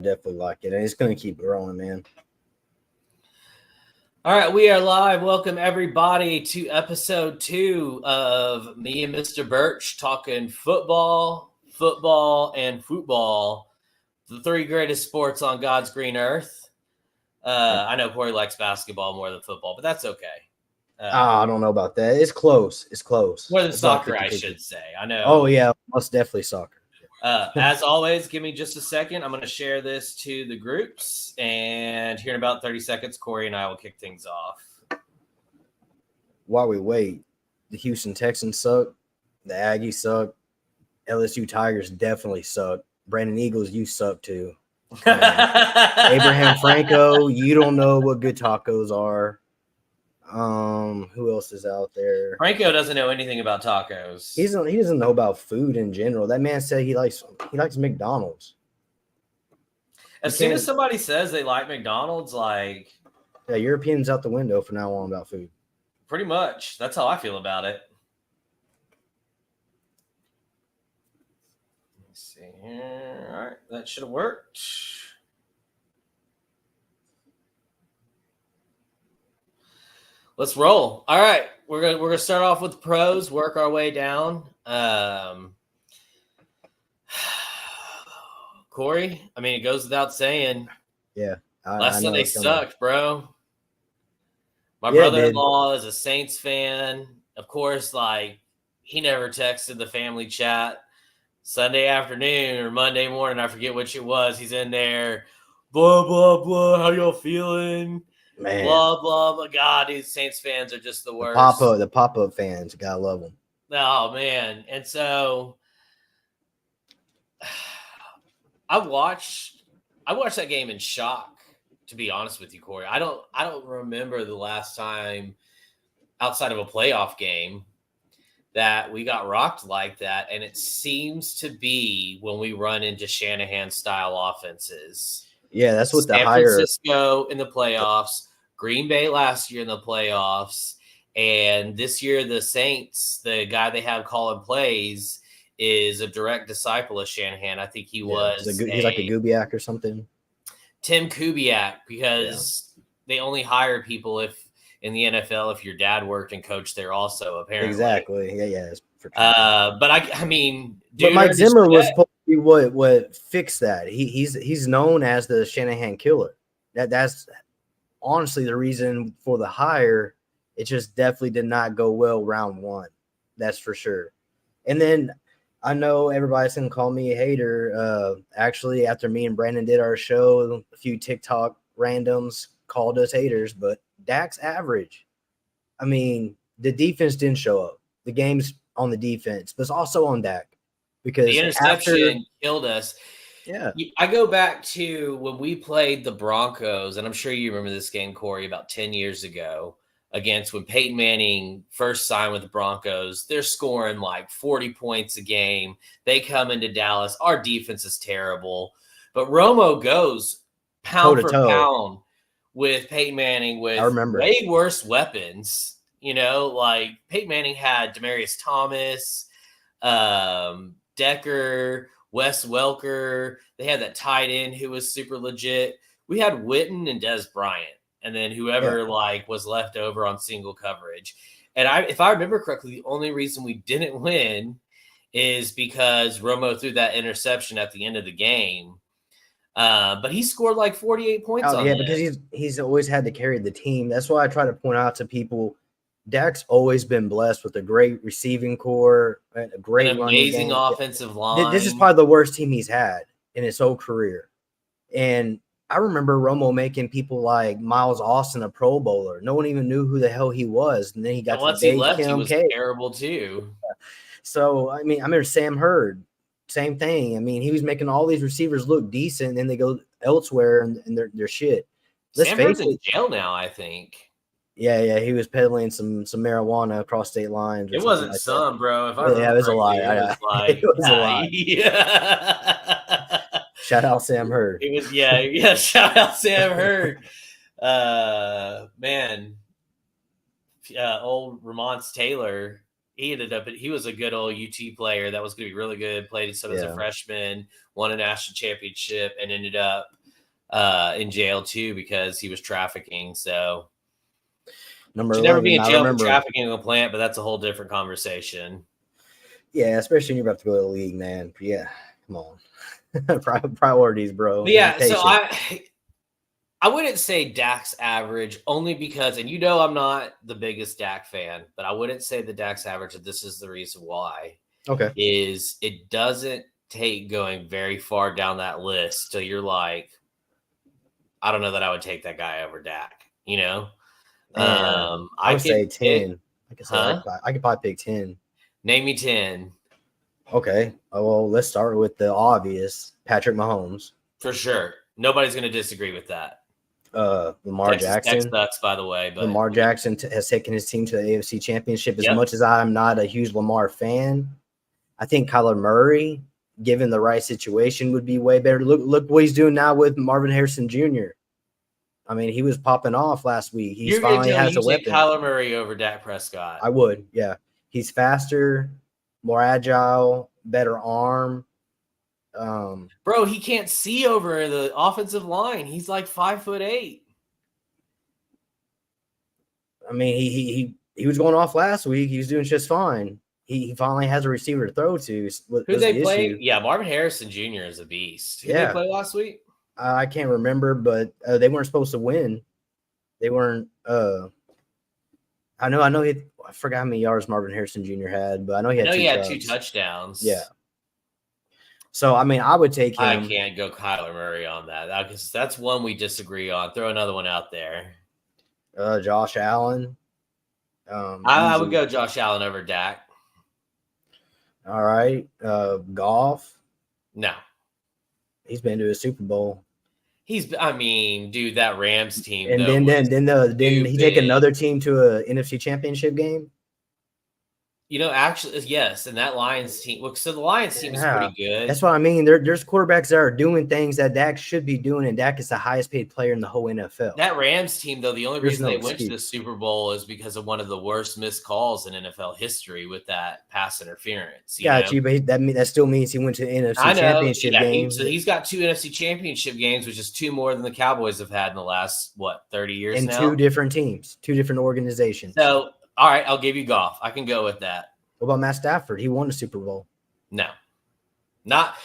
definitely like it, and it's going to keep growing, man. All right, we are live. Welcome everybody to episode 2 of me and Mr. Birch talking football, and football, the 3 greatest sports on God's green earth. I know Corey likes basketball more than football, but that's okay. I don't know about that. It's close. It's close. More than it's soccer, I should say. I know. Oh, yeah, most definitely soccer. As always, give me just a second. I'm going to share this to the groups, and here in about 30 seconds, Corey and I will kick things off. While we wait, the Houston Texans suck. The Aggies suck. LSU Tigers definitely suck. Brandon Eagles, you suck too. Abraham Franco, you don't know what good tacos are. Who else is out there? Franco doesn't know anything about tacos. He doesn't know about food in general. That man said he likes McDonald's. As soon as somebody says they like McDonald's, like, yeah, Europeans out the window from now on about food. Pretty much. That's how I feel about it. Let's see here. All right, that should have worked. Let's roll. All right, we're gonna start off with pros, work our way down. Corey, I mean, it goes without saying. Yeah, last Sunday sucked, bro. My brother-in-law is a Saints fan. Of course, like, he never texted the family chat. Sunday afternoon or Monday morning, I forget which it was. He's in there, blah, blah, blah. How y'all feeling? Man. Blah, blah, blah. God, these Saints fans are just the worst. The pop-up fans, gotta love them. Oh, man. And so I watched that game in shock, to be honest with you, Corey. I don't remember the last time outside of a playoff game that we got rocked like that. And it seems to be when we run into Shanahan-style offenses. Yeah, that's what San Francisco in the playoffs, Green Bay last year in the playoffs, and this year the Saints, the guy they have calling plays, is a direct disciple of Shanahan. I think he's like a Kubiak or something. Tim Kubiak, because they only hire people in the NFL if your dad worked and coached there also, apparently. Exactly. Yeah. But I mean, but Mike Zimmer was supposed to be what fixed that. He's known as the Shanahan killer. That's honestly the reason for the hire. It just definitely did not go well round 1. That's for sure. And then I know everybody's gonna call me a hater. Actually, after me and Brandon did our show, a few TikTok randoms called us haters, but Dak's average. I mean, the defense didn't show up. The game's on the defense, but it's also on Dak because the interception killed us. Yeah. I go back to when we played the Broncos, and I'm sure you remember this game, Corey, about 10 years ago, against when Peyton Manning first signed with the Broncos. They're scoring like 40 points a game. They come into Dallas. Our defense is terrible. But Romo goes pound for pound with Peyton Manning with way worse weapons. You know, like Peyton Manning had Demaryius Thomas, Decker, Wes Welker. They had that tight end who was super legit. We had Witten and Des Bryant, and then whoever was left over on single coverage. And if I remember correctly, the only reason we didn't win is because Romo threw that interception at the end of the game. But he scored like 48 points on because he's always had to carry the team. That's why I try to point out to people, Dak's always been blessed with a great receiving core, a great amazing offensive line. This is probably the worst team he's had in his whole career. And I remember Romo making people like Miles Austin a Pro Bowler. No one even knew who the hell he was. And then he got to once he left, he was terrible too. So, I mean, I remember Sam Hurd, same thing. I mean, he was making all these receivers look decent, and then they go elsewhere and they're shit. Sam Hurd's in jail now, I think. Yeah, he was peddling some marijuana across state lines. It wasn't like some, bro. If I it was a lie. It was a lie. Yeah. Shout out Sam Hurd. It was shout out Sam Hurd. Man, old Ramonce Taylor. he was a good old UT player that was going to be really good, played some as a freshman, won a national championship, and ended up in jail too because he was trafficking. So number should 11, never be in jail for remember, trafficking a plant, but that's a whole different conversation. Yeah, especially when you're about to go to the league, man. But yeah, come on. Priorities, bro. But yeah, so I wouldn't say Dak's average only because, and I'm not the biggest Dak fan, but I wouldn't say the Dak's average, and this is the reason why. Okay. Is it doesn't take going very far down that list till you're like, I don't know that I would take that guy over Dak, I would say 10. I could probably pick 10. Name me 10. Okay. Well, let's start with the obvious. Patrick Mahomes. For sure. Nobody's going to disagree with that. Lamar Jackson. Tech sucks, by the way. But Lamar Jackson has taken his team to the AFC Championship. As much as I'm not a huge Lamar fan, I think Kyler Murray, given the right situation, would be way better. Look what he's doing now with Marvin Harrison Jr. I mean, he was popping off last week. He finally has a weapon. Kyler Murray over Dak Prescott. I would, yeah. He's faster, more agile, better arm. Bro, he can't see over the offensive line. He's like 5'8". I mean, he was going off last week. He was doing just fine. He finally has a receiver to throw to. Who they play? Yeah, Marvin Harrison Jr. is a beast. Who they play last week? I can't remember, but they weren't supposed to win. They weren't. I know. I forgot how many yards Marvin Harrison Jr. had, but I know he had 2 touchdowns. Yeah. So I mean, I would take him. I can't go Kyler Murray on that because that's one we disagree on. Throw another one out there. Josh Allen. I would go Josh Allen over Dak. All right. Goff. No. He's been to a Super Bowl. Dude, that Rams team. And then he take another team to a NFC Championship game? Actually, yes. And that Lions team. Look, so the Lions team is pretty good. That's what I mean. There's quarterbacks that are doing things that Dak should be doing, and Dak is the highest paid player in the whole NFL. That Rams team, though, the only reason they went to the Super Bowl is because of one of the worst missed calls in NFL history with that pass interference. Got you, but that still means he went to the NFC Championship game. So he's got 2 NFC Championship games, which is 2 more than the Cowboys have had in the last, 30 years now? And 2 different teams, 2 different organizations. So, all right, I'll give you Goff. I can go with that. What about Matt Stafford? He won the Super Bowl. No, not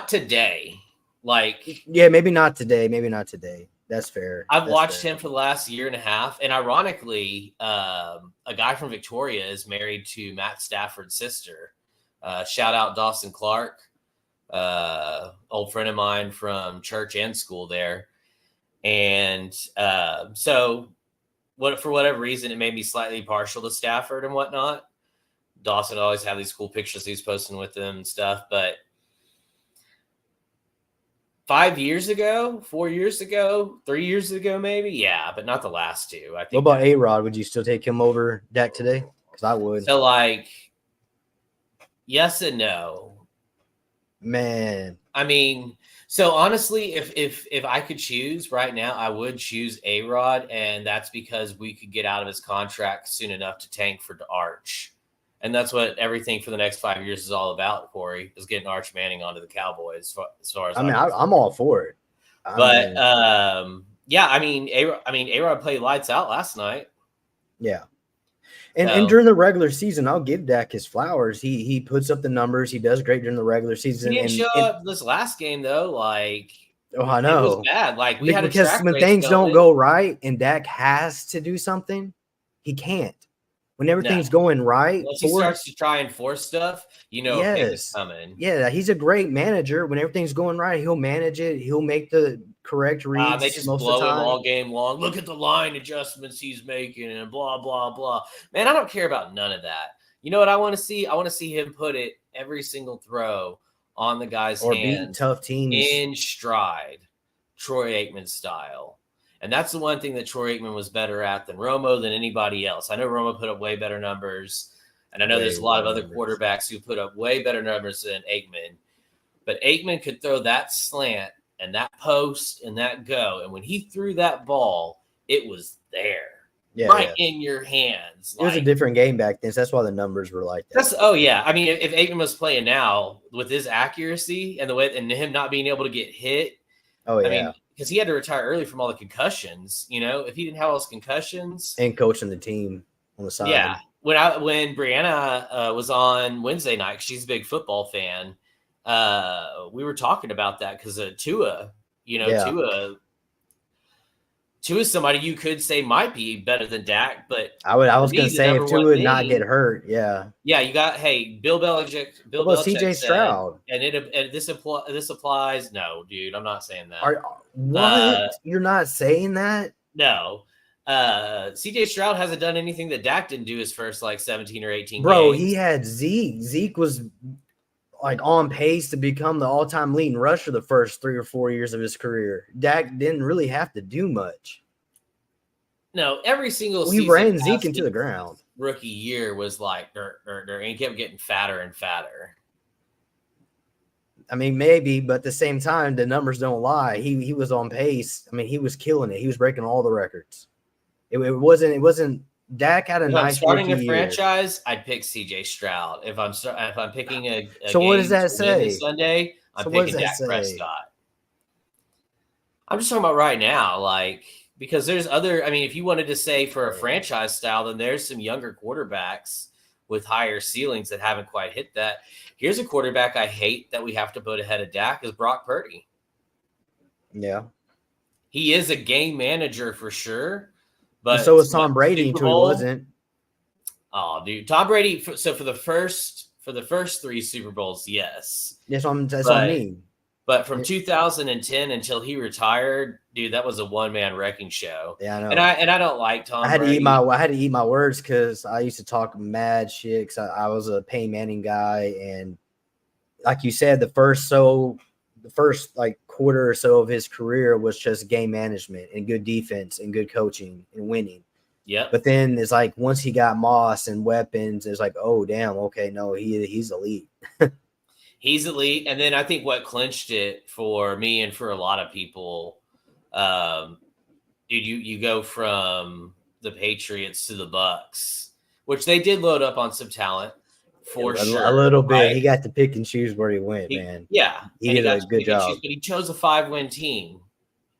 today. Maybe not today. Maybe not today. That's fair. I've watched him for the last year and a half, and ironically, a guy from Victoria is married to Matt Stafford's sister. Shout out Dawson Clark, old friend of mine from church and school there, and so for whatever reason, it made me slightly partial to Stafford and whatnot. Dawson always had these cool pictures he's posting with them and stuff. But 5 years ago, 4 years ago, 3 years ago, maybe. Yeah, but not the last 2. I think. What about A-Rod? Would you still take him over Dak today? Because I would. So, yes and no. Man. I mean, so honestly, if I could choose right now, I would choose A-Rod. And that's because we could get out of his contract soon enough to tank for Arch. And that's what everything for the next 5 years is all about, Corey, is getting Arch Manning onto the Cowboys. As far as I'm all for it. A-Rod played lights out last night. Yeah. And during the regular season, I'll give Dak his flowers. He puts up the numbers. He does great during the regular season. He didn't show up this last game, though. I know. It was bad. We had because when things don't go right and Dak has to do something, he can't. When everything's going right, once he starts to try and force stuff, it's coming. Yeah, he's a great manager. When everything's going right, he'll manage it. He'll make the correct reads. They just blow him all game long. Look at the line adjustments he's making and blah, blah, blah. Man, I don't care about none of that. You know what I want to see? I want to see him put it every single throw on the guy's hands. Or beat tough teams. In stride, Troy Aikman style. And that's the one thing that Troy Aikman was better at than Romo, than anybody else. I know Romo put up way better numbers, and I know there's a lot of other quarterbacks who put up way better numbers than Aikman. But Aikman could throw that slant and that post and that go. And when he threw that ball, it was there. right in your hands. It was a different game back then. So that's why the numbers were like that. I mean, if Aikman was playing now with his accuracy and the way and him not being able to get hit, I mean, because he had to retire early from all the concussions. You know, if he didn't have all those concussions and coaching the team on the side. Yeah, when Brianna was on Wednesday night, she's a big football fan. We were talking about that because Tua, Tua is somebody you could say might be better than Dak, but I was going to say if Tua would not get hurt, yeah, you got Bill Belichick, CJ Stroud, and this applies. No, dude, I'm not saying that. What? You're not saying that? No. CJ Stroud hasn't done anything that Dak didn't do his first 17 or 18 Bro, games. he had Zeke. Zeke was on pace to become the all-time leading rusher the first 3 or 4 years of his career. Dak didn't really have to do much. No, every single season he ran Zeke into the ground. Rookie year was like and he kept getting fatter and fatter. I mean, maybe, but at the same time, the numbers don't lie. He was on pace. I mean, he was killing it. He was breaking all the records. It wasn't. Dak had a nice starting a franchise. I'd pick CJ Stroud. If I'm picking a so what does that say? This Sunday, I'm picking Dak Prescott. I'm just talking about right now, because there's other. I mean, if you wanted to say for a franchise style, then there's some younger quarterbacks with higher ceilings that haven't quite hit that. Here's a quarterback I hate that we have to put ahead of Dak is Brock Purdy. Yeah, he is a game manager for sure. But so was Tom Brady until he wasn't. Oh, dude, Tom Brady. So for the first 3 Super Bowls, yes. That's what I mean. But from 2010 until he retired, dude, that was a one-man wrecking show. Yeah, I know. And I don't like Tom. I had Brady. I had to eat my words because I used to talk mad shit. Because I was a Peyton Manning guy, and like you said, the first quarter or so of his career was just game management and good defense and good coaching and winning. Yeah. But then it's like once he got Moss and weapons, it's like, oh damn, okay, no, he's elite. He's elite. And then I think what clinched it for me and for a lot of people, dude, you go from the Patriots to the Bucks, which they did load up on some talent. For sure, a little bit. Right? He got to pick and choose where he went, man. Yeah, he did a good job. But he chose a 5-win team,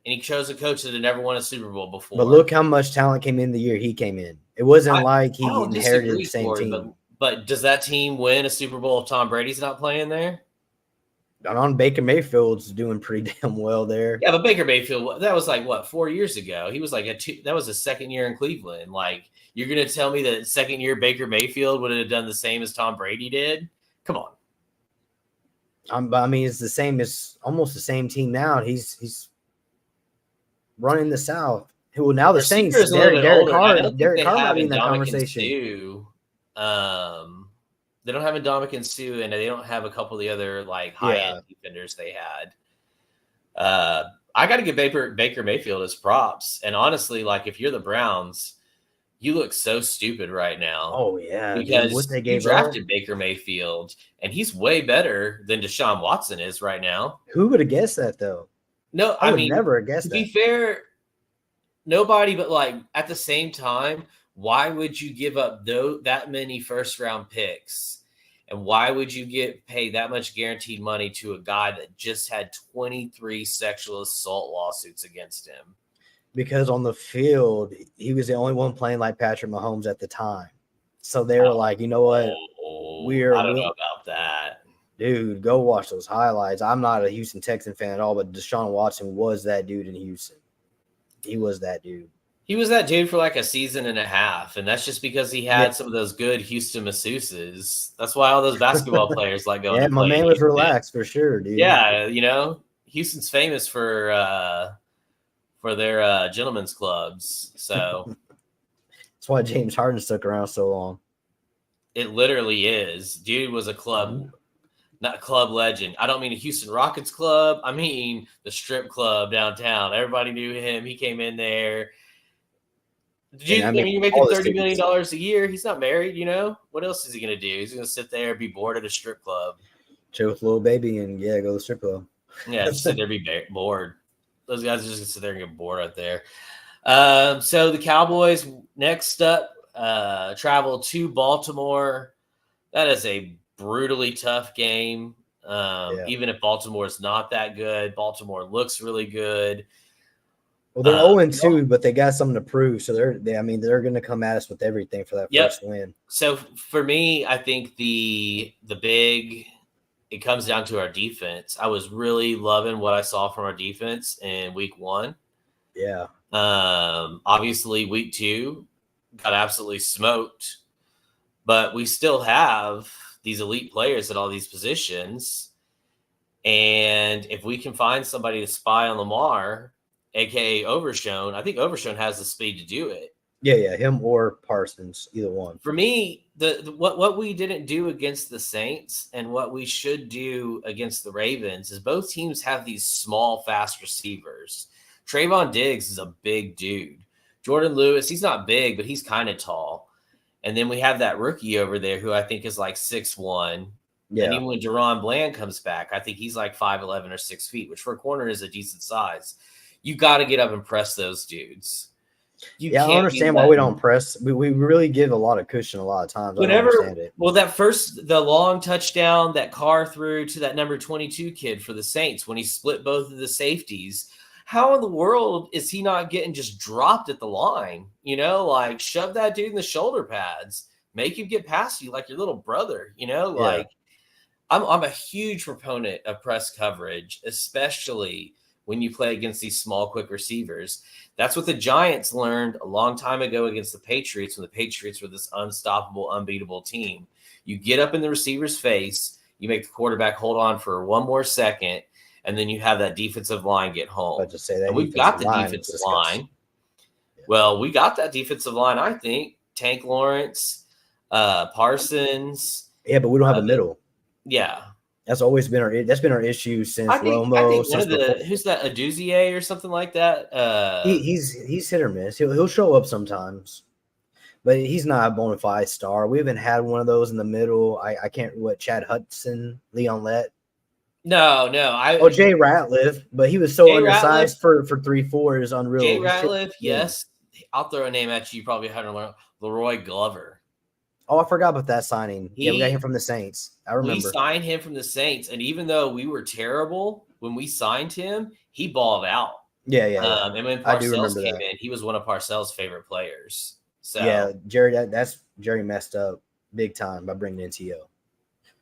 and he chose a coach that had never won a Super Bowl before. But look how much talent came in the year he came in. It wasn't like he inherited the same team. But does that team win a Super Bowl if Tom Brady's not playing there? Baker Mayfield's doing pretty damn well there. Yeah, but Baker Mayfield, that was 4 years ago. He was that was his second year in Cleveland. You're going to tell me that second year Baker Mayfield would have done the same as Tom Brady did? Come on. I mean, it's the same as almost the same team now. He's running the South. Well, now the Saints. Derek Carr might be in that conversation. They don't have Ndamukong Suh, and they don't have a couple of the other high-end defenders they had. I got to give Baker Mayfield his props. And honestly, if you're the Browns, you look so stupid right now. Oh, yeah. Because you drafted Baker Mayfield, and he's way better than Deshaun Watson is right now. Who would have guessed that, though? No, I would never have guessed that. To be fair, nobody, but at the same time, why would you give up that many first-round picks? And why would you pay that much guaranteed money to a guy that just had 23 sexual assault lawsuits against him? Because on the field, he was the only one playing like Patrick Mahomes at the time. So they were like, you know what? I don't know about that. Dude, go watch those highlights. I'm not a Houston Texan fan at all, but Deshaun Watson was that dude in Houston. He was that dude. He was that dude for a season and a half, and that's just because he had some of those good Houston masseuses. That's why all those basketball players going to play. Yeah, my man was relaxed for sure, dude. Yeah, Houston's famous for their gentlemen's clubs. So that's why James Harden stuck around so long. It literally is. Dude was a club, not a club legend. I don't mean a Houston Rockets club. I mean the strip club downtown. Everybody knew him. He came in there. You're making $30 million a year. He's not married, What else is he going to do? He's going to sit there and be bored at a strip club. Chill with a little baby and, go to the strip club. Yeah, just sit there and be bored. Those guys are just going to sit there and get bored out there. So the Cowboys next up travel to Baltimore. That is a brutally tough game. Even if Baltimore is not that good, Baltimore looks really good. Well, they're 0-2, but they got something to prove. So they're going to come at us with everything for that first win. So for me, I think it comes down to our defense. I was really loving what I saw from our defense in week 1. Yeah. Obviously, week 2 got absolutely smoked, but we still have these elite players at all these positions. And if we can find somebody to spy on Lamar, aka Overshone, I think Overshone has the speed to do it. Yeah, him or Parsons, either one. For me, what we didn't do against the Saints and what we should do against the Ravens is both teams have these small, fast receivers. Trayvon Diggs is a big dude. Jordan Lewis, he's not big, but he's kind of tall. And then we have that rookie over there who I think is like 6'1". Yeah. And even when Deron Bland comes back, I think he's like 5'11" or 6 feet, which for a corner is a decent size. You got to get up and press those dudes. I don't understand why we don't press. We really give a lot of cushion a lot of times. I don't understand it. Well, the long touchdown that Carr threw to that number 22 kid for the Saints when he split both of the safeties, how in the world is he not getting just dropped at the line? Like shove that dude in the shoulder pads, make him get past you like your little brother, like I'm a huge proponent of press coverage, especially when you play against these small, quick receivers. That's what the Giants learned a long time ago against the Patriots when the Patriots were this unstoppable, unbeatable team. You get up in the receiver's face, you make the quarterback hold on for one more second, and then you have that defensive line get home. And we've got the defensive line. Yeah. Well, we got that defensive line, I think. Tank Lawrence, Parsons. Yeah, but we don't have a middle. Yeah. That's always been our issue since Romo. Who's that, Aduzier or something like that? He's hit or miss. He'll show up sometimes, but he's not a bona fide star. We haven't had one of those in the middle. I can't. Chad Hudson, Leon Lett. No. Jay Ratliff, but he was so undersized for 3'4" is unreal. Jay Ratliff, yes. I'll throw a name at you. You probably haven't learned. Leroy Glover. Oh, I forgot about that signing. We got him from the Saints. I remember. We signed him from the Saints, and even though we were terrible when we signed him, he balled out. Yeah. And when Parcells came in, he was one of Parcells' favorite players. So yeah, Jerry messed up big time by bringing in T.O.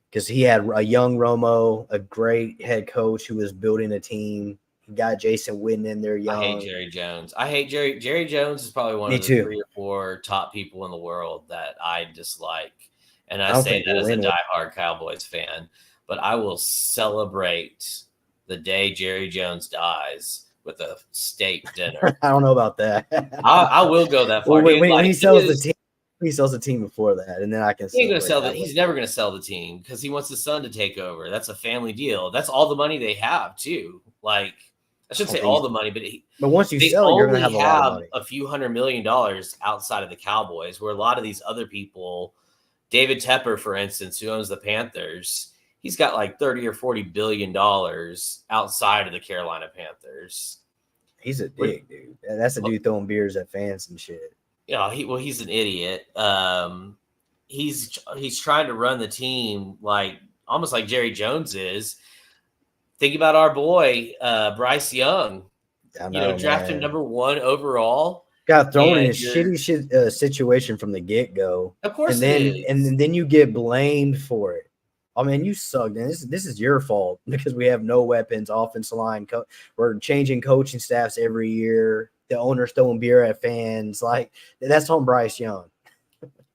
because he had a young Romo, a great head coach who was building a team. He got Jason Witten in there young. I hate Jerry Jones. Jerry Jones is probably one of the 3 or 4 top people in the world that I dislike. And I say that as a diehard Cowboys fan. But I will celebrate the day Jerry Jones dies with a steak dinner. I don't know about that. I will go that far. Well, when he sells the team. He sells the team before that, and then I can. He's never going to sell the team because he wants his son to take over. That's a family deal. That's all the money they have too. Like I shouldn't say all the money, but once you sell it, you're going to have a lot of money. A few $100 million outside of the Cowboys, where a lot of these other people, David Tepper, for instance, who owns the Panthers, he's got like $30 or $40 billion outside of the Carolina Panthers. He's a dick, dude. That's a dude throwing beers at fans and shit. Yeah, he's an idiot. He's trying to run the team almost like Jerry Jones is. Think about our boy Bryce Young. Draft him number 1 overall. Got thrown in a shitty situation from the get-go. Of course, and then you get blamed for it. I mean, you suck. And this is your fault because we have no weapons, offensive line. We're changing coaching staffs every year. The owner's throwing beer at fans. Like that's on Bryce Young.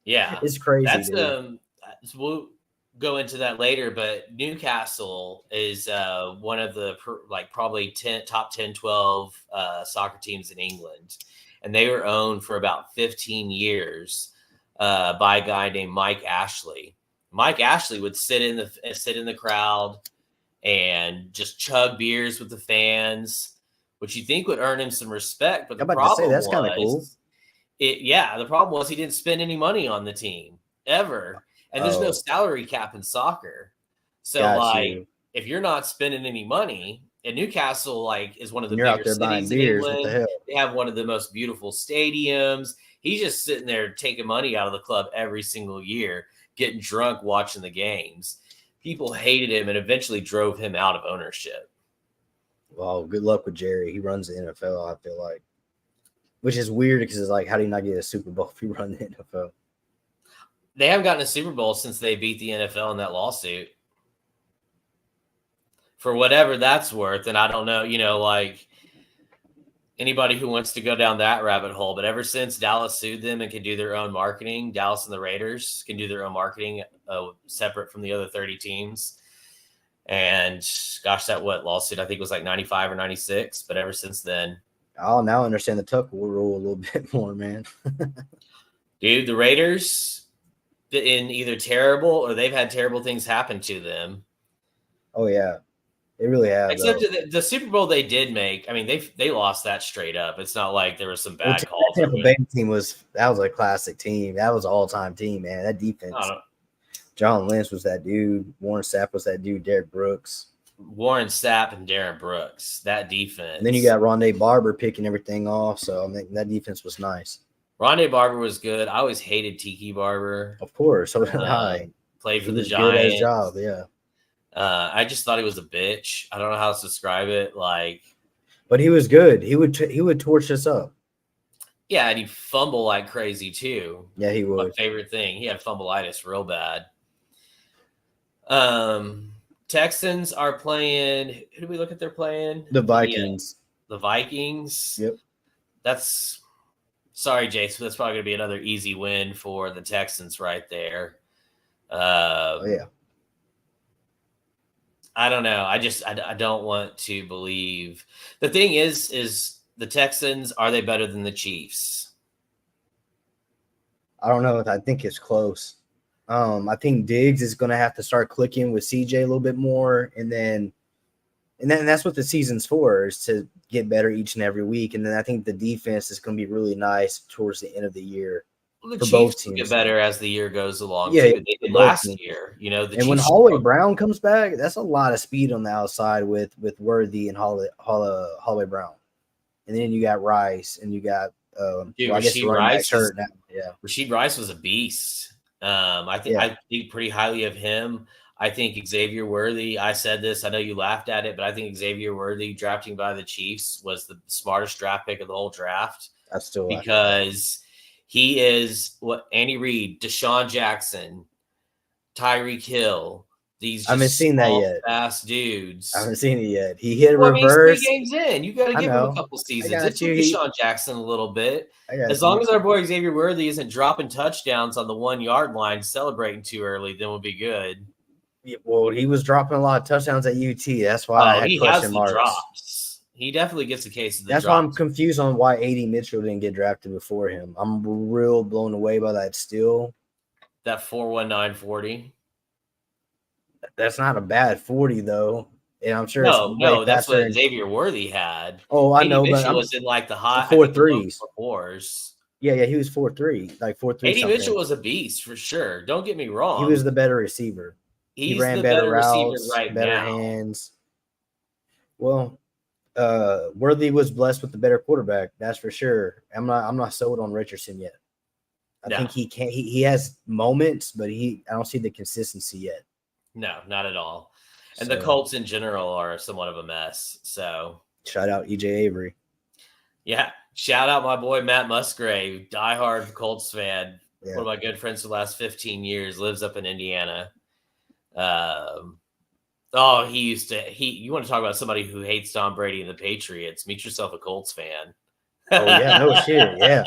Yeah, it's crazy. That's we'll go into that later. But Newcastle is one of the probably top 10, 12 soccer teams in England, and they were owned for about 15 years by a guy named Mike Ashley. Mike Ashley would sit in the crowd and just chug beers with the fans, which you think would earn him some respect. But the problem that's kind of cool. The problem was he didn't spend any money on the team ever. And there's no salary cap in soccer. So if you're not spending any money And Newcastle, like, is one of the And you're out bigger there buying cities in beers. What the England. hell? They have one of the most beautiful stadiums. He's just sitting there taking money out of the club every single year, getting drunk watching the games. People hated him and eventually drove him out of ownership. Well, good luck with Jerry. He runs the NFL, I feel like. Which is weird because it's like, how do you not get a Super Bowl if you run the NFL? They haven't gotten a Super Bowl since they beat the NFL in that lawsuit. For whatever that's worth, and I don't know, like anybody who wants to go down that rabbit hole, but ever since Dallas sued them and can do their own marketing, Dallas and the Raiders can do their own marketing separate from the other 30 teams. And gosh, that lawsuit, I think was like 95 or 96, but ever since then. I'll now understand the Tucker rule a little bit more, man. Dude, the Raiders in either terrible or they've had terrible things happen to them. Oh, yeah. They really have. Except the Super Bowl they did make. I mean, they lost that straight up. It's not like there was some bad calls. That Tampa Bay team was a classic team. That was an all-time team, man. That defense. John Lynch was that dude. Warren Sapp was that dude. Derek Brooks. Warren Sapp and Darren Brooks. That defense. And then you got Rondé Barber picking everything off. So I mean, that defense was nice. Rondé Barber was good. I always hated Tiki Barber. Of course. So did I. Played for the Giants. Good at his job, yeah. I just thought he was a bitch. I don't know how else to describe it. But he was good. He would torch us up. Yeah, and he'd fumble like crazy too. Yeah, he would. My favorite thing. He had fumbleitis real bad. Texans are playing. Who do we look at? They're playing the Vikings. The Vikings. Yep. Sorry, Jason. That's probably going to be another easy win for the Texans right there. Oh yeah. I don't know. I don't want to believe. The thing is the Texans, are they better than the Chiefs? I don't know. I think it's close. I think Diggs is going to have to start clicking with CJ a little bit more. And then that's what the season's for, is to get better each and every week. And then I think the defense is going to be really nice towards the end of the year. Well, the Chiefs will get better as the year goes along. Yeah, they did last year. When Holloway Brown comes back, that's a lot of speed on the outside with Worthy and Holloway Brown. And then you got Rice, and you got Rashid Rice hurt now. Yeah, Rashid Rice was a beast. I think pretty highly of him. I think Xavier Worthy, I said this, I know you laughed at it, but I think Xavier Worthy drafting by the Chiefs was the smartest draft pick of the whole draft. Because he is what Andy Reid, Deshaun Jackson, Tyreek Hill, these I haven't seen that yet. Fast dudes. I haven't seen it yet. He hit reverse. 3 games in. You got to give him a couple seasons. It took Deshaun Jackson a little bit. As long as our boy Xavier Worthy isn't dropping touchdowns on the 1 yard line, celebrating too early, then we'll be good. Yeah, well, he was dropping a lot of touchdowns at UT. That's why I had question marks. Drops. He definitely gets a case of the That's drops. why I'm confused on why A.D. Mitchell didn't get drafted before him. I'm real blown away by that still. That 4.19 40. That's not a bad 40 though, and I'm sure. No, that's what Xavier Worthy had. Oh, I know, Mitchell was in like the high 4.3s. 4s. Yeah, he was 4.3, like 4.3. A.D. Mitchell was a beast for sure. Don't get me wrong. He was the better receiver. He ran the better routes, receiver right better now. hands. Well, Worthy was blessed with the better quarterback. That's for sure. I'm not sold on Richardson yet. I think he can. He has moments, but I don't see the consistency yet. No, not at all. And the Colts in general are somewhat of a mess. So shout out EJ Avery. Yeah, shout out my boy Matt Musgrave, diehard Colts fan. Yeah. One of my good friends for the last 15 years, lives up in Indiana. You want to talk about somebody who hates Tom Brady and the Patriots? Meet yourself a Colts fan. Oh yeah, no shit. Yeah.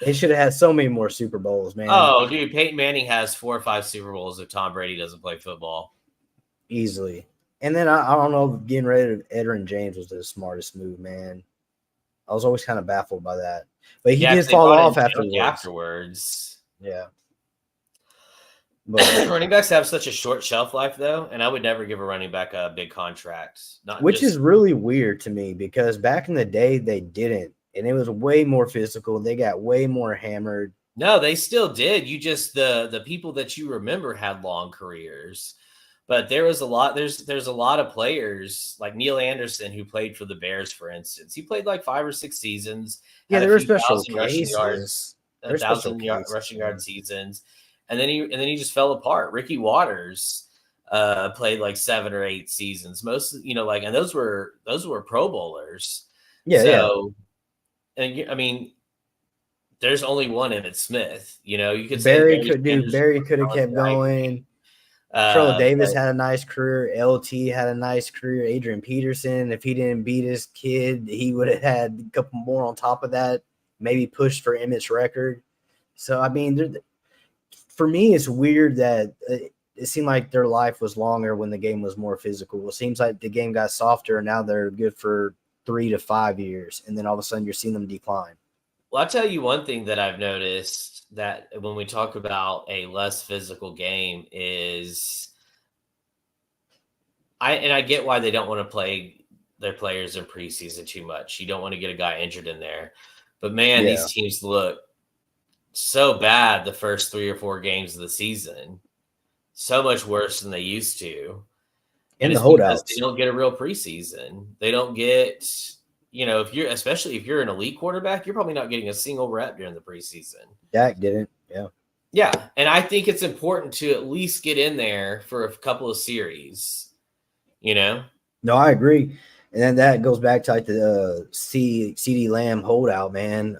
They should have had so many more Super Bowls, man. Oh, dude, Peyton Manning has 4 or 5 Super Bowls if Tom Brady doesn't play football. Easily. And then I don't know, getting rid of Edgerrin James was the smartest move, man. I was always kind of baffled by that. But he did fall off afterwards. Yeah. But running backs have such a short shelf life, though, and I would never give a running back a big contract. Which is really weird to me, because back in the day they didn't, and it was way more physical. They got way more hammered. No, they still did. You just the people that you remember had long careers. But there's a lot of players like Neil Anderson who played for the Bears, for instance. He played like 5 or 6 seasons, Yeah, had a there were few special thousand rushing yards, cases. There's special cases, rushing yard man. seasons, and then he just fell apart. Ricky Waters played like 7 or 8 seasons. Most, and those were Pro Bowlers. Yeah, yeah. So, and I mean, there's only one Emmitt Smith. You could say Barry Barry could do. Sanders. Barry could have kept going. Terrell Davis had a nice career. LT had a nice career. Adrian Peterson, if he didn't beat his kid, he would have had a couple more on top of that. Maybe pushed for Emmitt's record. So I mean, for me, it's weird that it seemed like their life was longer when the game was more physical. It seems like the game got softer, and now they're good for 3 to 5 years, and then all of a sudden you're seeing them decline. Well, I'll tell you one thing that I've noticed that when we talk about a less physical game is I get why they don't want to play their players in preseason too much. You don't want to get a guy injured in there. But man, these teams look so bad the first 3 or 4 games of the season. So much worse than they used to. And it's because they don't get a real preseason. They don't get, especially if you're an elite quarterback, you're probably not getting a single rep during the preseason. Dak didn't. Yeah. Yeah. And I think it's important to at least get in there for a couple of series, No, I agree. And then that goes back to like the CD Lamb holdout, man.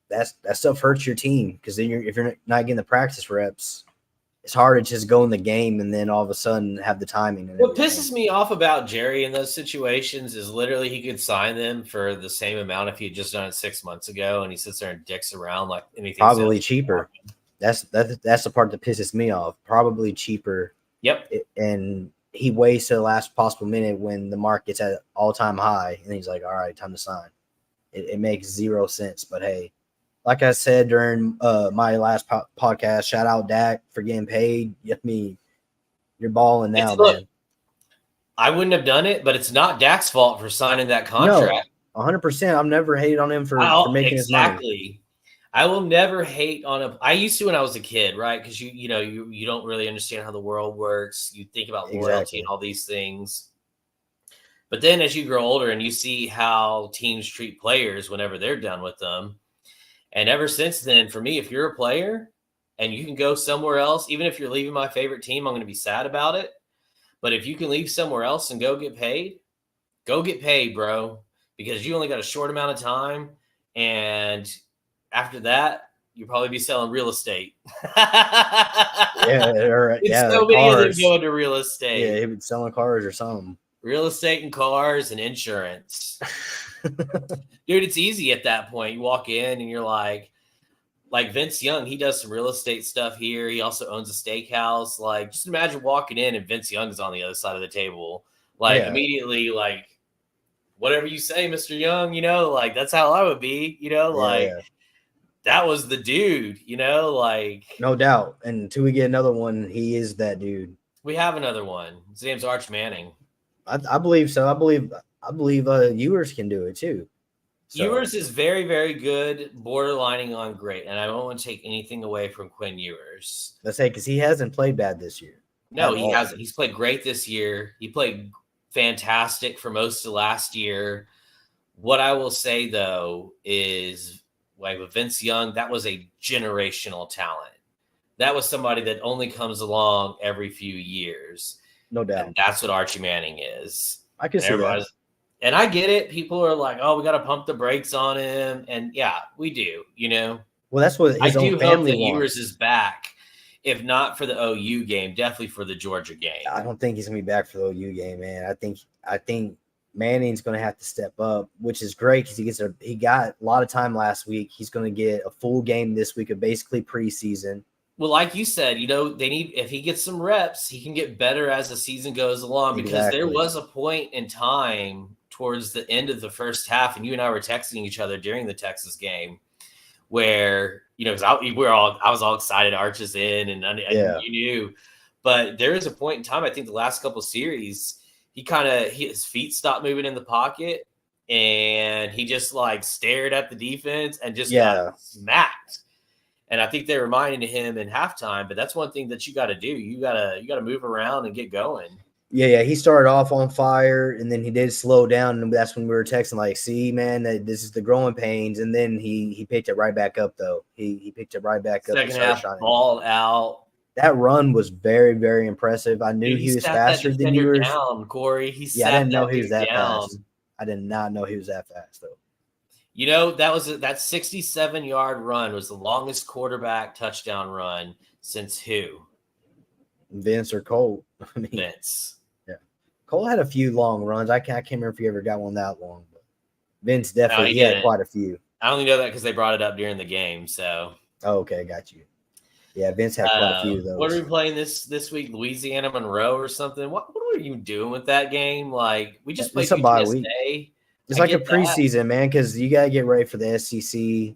That stuff hurts your team because then if you're not getting the practice reps, it's hard to just go in the game and then all of a sudden have the timing. What pisses me off about Jerry in those situations is literally he could sign them for the same amount if he had just done it 6 months ago, and he sits there and dicks around like anything. Probably cheaper. That's the part that pisses me off. Probably cheaper. Yep. And he waits to the last possible minute when the market's at all-time high, and he's like, all right, time to sign. It makes zero sense, but hey, like I said during my last podcast, shout out Dak for getting paid. I mean, you're balling now, man. I wouldn't have done it, but it's not Dak's fault for signing that contract. No, 100%. I've never hated on him for making his money. Exactly. I will never hate on him. I used to when I was a kid, right? Because you don't really understand how the world works. You think about loyalty and all these things. But then as you grow older and you see how teams treat players whenever they're done with them, and ever since then, for me, if you're a player and you can go somewhere else, even if you're leaving my favorite team, I'm going to be sad about it. But if you can leave somewhere else and go get paid, bro, because you only got a short amount of time. And after that, you'll probably be selling real estate. So many of them go into real estate. Yeah, he would selling cars or something. Real estate and cars and insurance. Dude, it's easy at that point. You walk in and you're like Vince Young, he does some real estate stuff here. He also owns a steakhouse. Like, just imagine walking in and Vince Young is on the other side of the table. Immediately, whatever you say, Mr. Young, that's how I would be, that was the dude, No doubt. And until we get another one, he is that dude. We have another one. His name's Arch Manning. I believe so. I believe Ewers can do it too. So. Ewers is very, very good, borderlining on great, and I don't want to take anything away from Quinn Ewers. Let's say because he hasn't played bad this year. No, he hasn't. He's played great this year. He played fantastic for most of last year. What I will say though is, with Vince Young, that was a generational talent. That was somebody that only comes along every few years. No doubt. And that's what Archie Manning is. I can see that. And I get it. People are like, oh, we got to pump the brakes on him. And yeah, we do, Well, that's what his own family wants. I do hope that Ewers is back. If not for the OU game, definitely for the Georgia game. I don't think he's going to be back for the OU game, man. I think Manning's going to have to step up, which is great because he got a lot of time last week. He's going to get a full game this week of basically preseason. Well, like you said, if he gets some reps, he can get better as the season goes along because there was a point in time towards the end of the first half, and you and I were texting each other during the Texas game where, I was all excited Arch is in and you knew, but there is a point in time, I think the last couple of series, his feet stopped moving in the pocket and he just stared at the defense and just got smacked. And I think they reminded him in halftime, but that's one thing that you got to do. You gotta move around and get going. Yeah. He started off on fire, and then he did slow down, and that's when we were texting like, "See, man, that this is the growing pains." And then he picked it right back up, though. He picked it right back up. Second half, balled out. That run was very, very impressive. I knew he was faster than you were down, Corey. I didn't know he was that fast. I did not know he was that fast, though. You know, that 67-yard run was the longest quarterback touchdown run since who? Vince or Cole? I mean, Vince. Yeah, Cole had a few long runs. I can't remember if he ever got one that long, but Vince definitely he had quite a few. I only know that because they brought it up during the game. So. Oh, okay, got you. Yeah, Vince had quite a few of those. What are we playing this week? Louisiana Monroe or something? What were you doing with that game? Like we just played UTSA. It's like a preseason, man, because you gotta get ready for the SEC.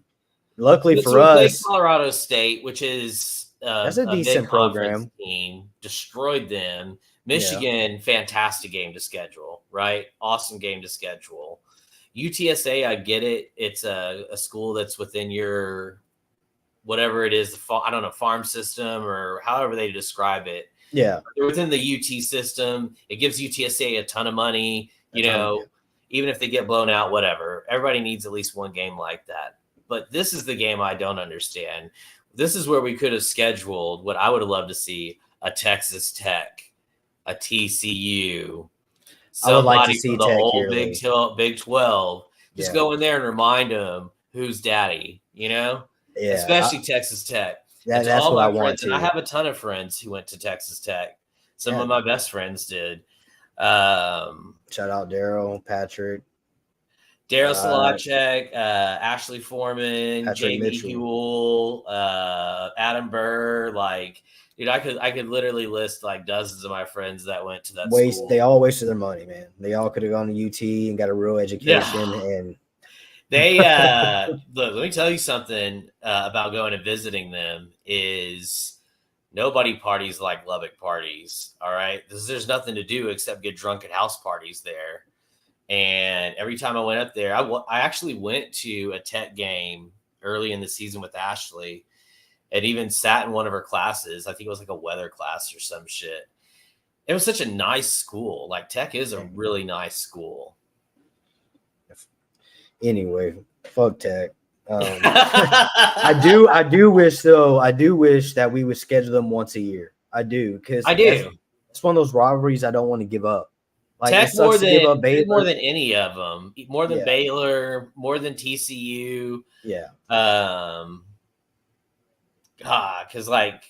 Luckily for us, Colorado State, which is that's a decent program team, destroyed them. Michigan, fantastic game to schedule, right? Awesome game to schedule. UTSA, I get it. It's a school that's within your whatever it is, I don't know, farm system or however they describe it. Yeah. They're within the UT system. It gives UTSA a ton of money, even if they get blown out, whatever. Everybody needs at least one game like that. But this is the game I don't understand. This is where we could have scheduled what I would have loved to see: a Texas Tech, a TCU, I would like to see the Tech old here, Big 12. Just go in there and remind them who's daddy, Yeah, especially Texas Tech. That's what I want to. I have a ton of friends who went to Texas Tech. Some of my best friends did. Shout out Daryl, Patrick. Daryl Solacek, Ashley Foreman, J.B. Huel, Adam Burr. Like, dude, I could literally list like dozens of my friends that went to that school. They all wasted their money, man. They all could have gone to UT and got a real education. And they look, let me tell you something about going and visiting them is nobody parties like Lubbock parties. All right, there's nothing to do except get drunk at house parties there. And every time I went up there, I actually went to a Tech game early in the season with Ashley and even sat in one of her classes. I think it was like a weather class or some shit. It was such a nice school. Like Tech is a really nice school. Anyway, fuck Tech. I do wish that we would schedule them once a year. I do, because it's one of those rivalries I don't want to give up. Like Tech more than any of them, more than Baylor, more than TCU. Yeah. Because like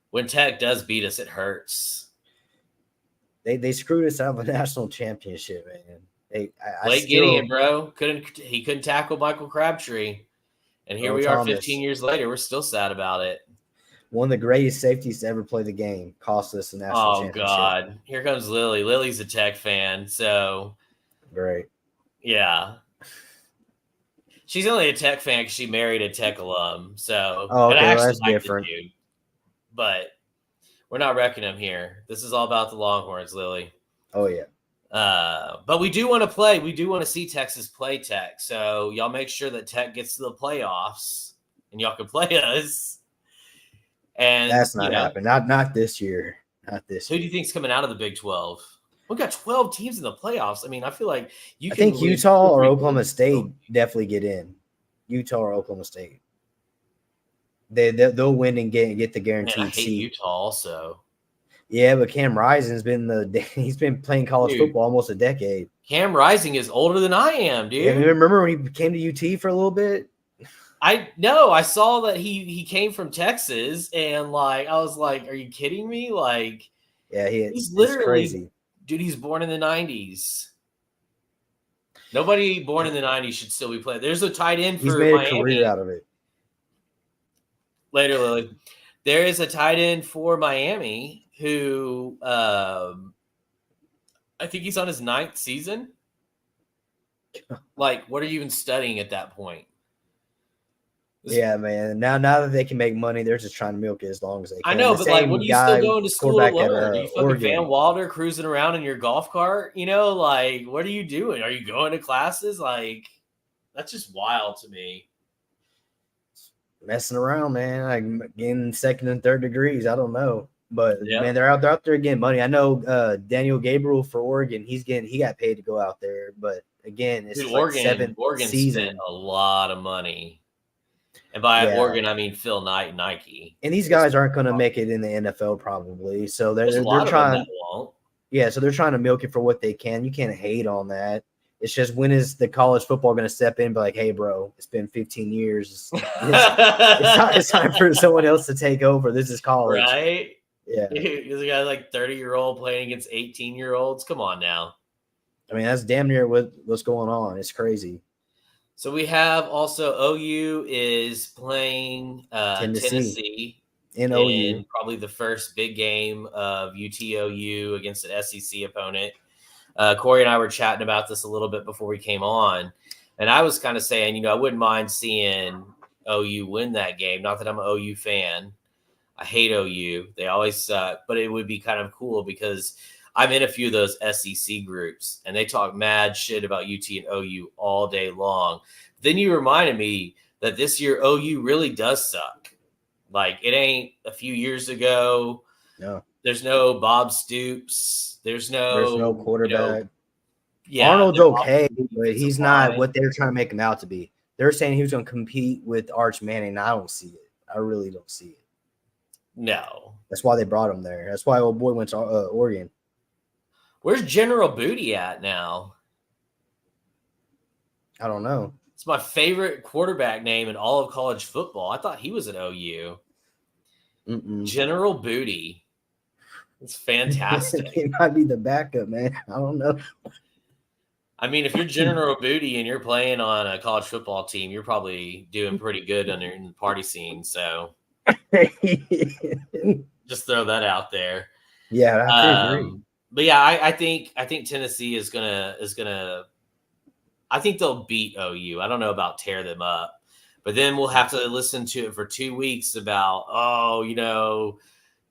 when Tech does beat us, it hurts. They screwed us out of a national championship, man. Blake Gideon, bro, couldn't tackle Michael Crabtree, and here we are, 15 years later. We're still sad about it. One of the greatest safeties to ever play the game cost us the national championship. Oh, God. Here comes Lily. Lily's a Tech fan, so. Great. Yeah. She's only a Tech fan because she married a Tech alum. So. Oh, okay, that's different. Dude, but we're not wrecking them here. This is all about the Longhorns, Lily. Oh, yeah. But we do want to play. We do want to see Texas play Tech. So y'all make sure that Tech gets to the playoffs and y'all can play us. And that's not happening. Not this year. Not this year. Who do you think's coming out of the Big 12? We've got 12 teams in the playoffs. I mean, I feel like I think Utah or Oklahoma State definitely get in. Utah or Oklahoma State. They'll win and get the guaranteed seat. Utah also. Yeah, but Cam Rising's he's been playing college football almost a decade. Cam Rising is older than I am, dude. Yeah, remember when he came to UT for a little bit? I saw that he came from Texas, and like I was like, "Are you kidding me?" Like, yeah, he's literally crazy, dude. He's born in the '90s. Nobody born in the '90s should still be playing. There's a tight end for he's made Miami. A career out of it. Later, Lily, there is a tight end for Miami who I think he's on his 9th season. Like, what are you even studying at that point? Yeah, man. Now that they can make money, they're just trying to milk it as long as they can. I know, but like, what are you still going to school to learn? Are you fucking Van Wilder cruising around in your golf cart? Like, what are you doing? Are you going to classes? Like, that's just wild to me. messing around, man. Like getting second and third degrees. I don't know. But Yeah. man, they're out there getting money. I know Daniel Gabriel for Oregon, he got paid to go out there. But again, it's Dude, like Oregon season. spent a lot of money. And by Yeah. Oregon, I mean Phil Knight, Nike. And these guys aren't going to make it in the NFL probably. So There's a lot they're of them trying. that won't. Yeah, so they're trying to milk it for what they can. You can't hate on that. It's just, when is the college football going to step in and be like, hey, bro, it's been 15 years. It's time for someone else to take over. This is college. Right? Yeah. There's a guy like 30-year-old playing against 18-year-olds. Come on now. I mean, that's damn near what's going on. It's crazy. So we have also OU is playing Tennessee in OU. Probably the first big game of UTOU against an SEC opponent. Corey and I were chatting about this a little bit before we came on. And I was kind of saying, I wouldn't mind seeing OU win that game. Not that I'm an OU fan. I hate OU. They always suck. But it would be kind of cool because I'm in a few of those SEC groups, and they talk mad shit about UT and OU all day long. Then you reminded me that this year OU really does suck. Like, it ain't a few years ago. No. There's no Bob Stoops. There's no quarterback. Yeah, Arnold's okay, but he's not what they're trying to make him out to be. They're saying he was going to compete with Arch Manning. I don't see it. I really don't see it. No. That's why they brought him there. That's why old boy went to Oregon. Where's General Booty at now? I don't know. It's my favorite quarterback name in all of college football. I thought he was at OU. General Booty. It's fantastic. He might be the backup, man. I don't know. I mean, if you're General Booty and you're playing on a college football team, you're probably doing pretty good in the party scene. So just throw that out there. Yeah, I agree. But yeah, I think Tennessee is gonna. I think they'll beat OU. I don't know about tear them up, but then we'll have to listen to it for 2 weeks about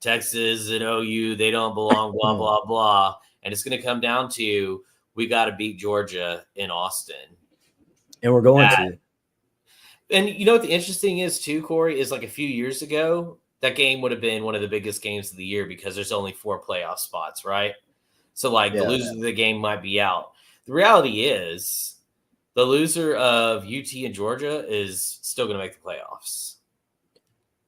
Texas and OU, they don't belong, blah blah blah, and it's gonna come down to we got to beat Georgia in Austin, and we're going to. And you know what the interesting is too, Corey, is like a few years ago that game would have been one of the biggest games of the year because there's only 4 playoff spots, right? So the loser of the game might be out. The reality is the loser of UT and Georgia is still going to make the playoffs.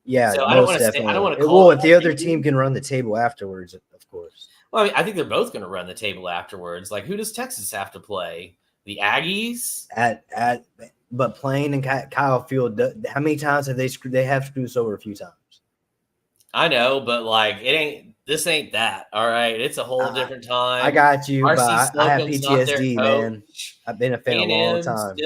Yeah, so I don't want to call. Well, if the other team can run the table afterwards, of course. Well, I mean, I think they're both going to run the table afterwards. Like, who does Texas have to play? The Aggies? But playing in Kyle Field, how many times have they screwed us over a few times? I know, but this ain't that. All right, it's a whole different time. I got you, but I have PTSD, man. I've been a fan a long time.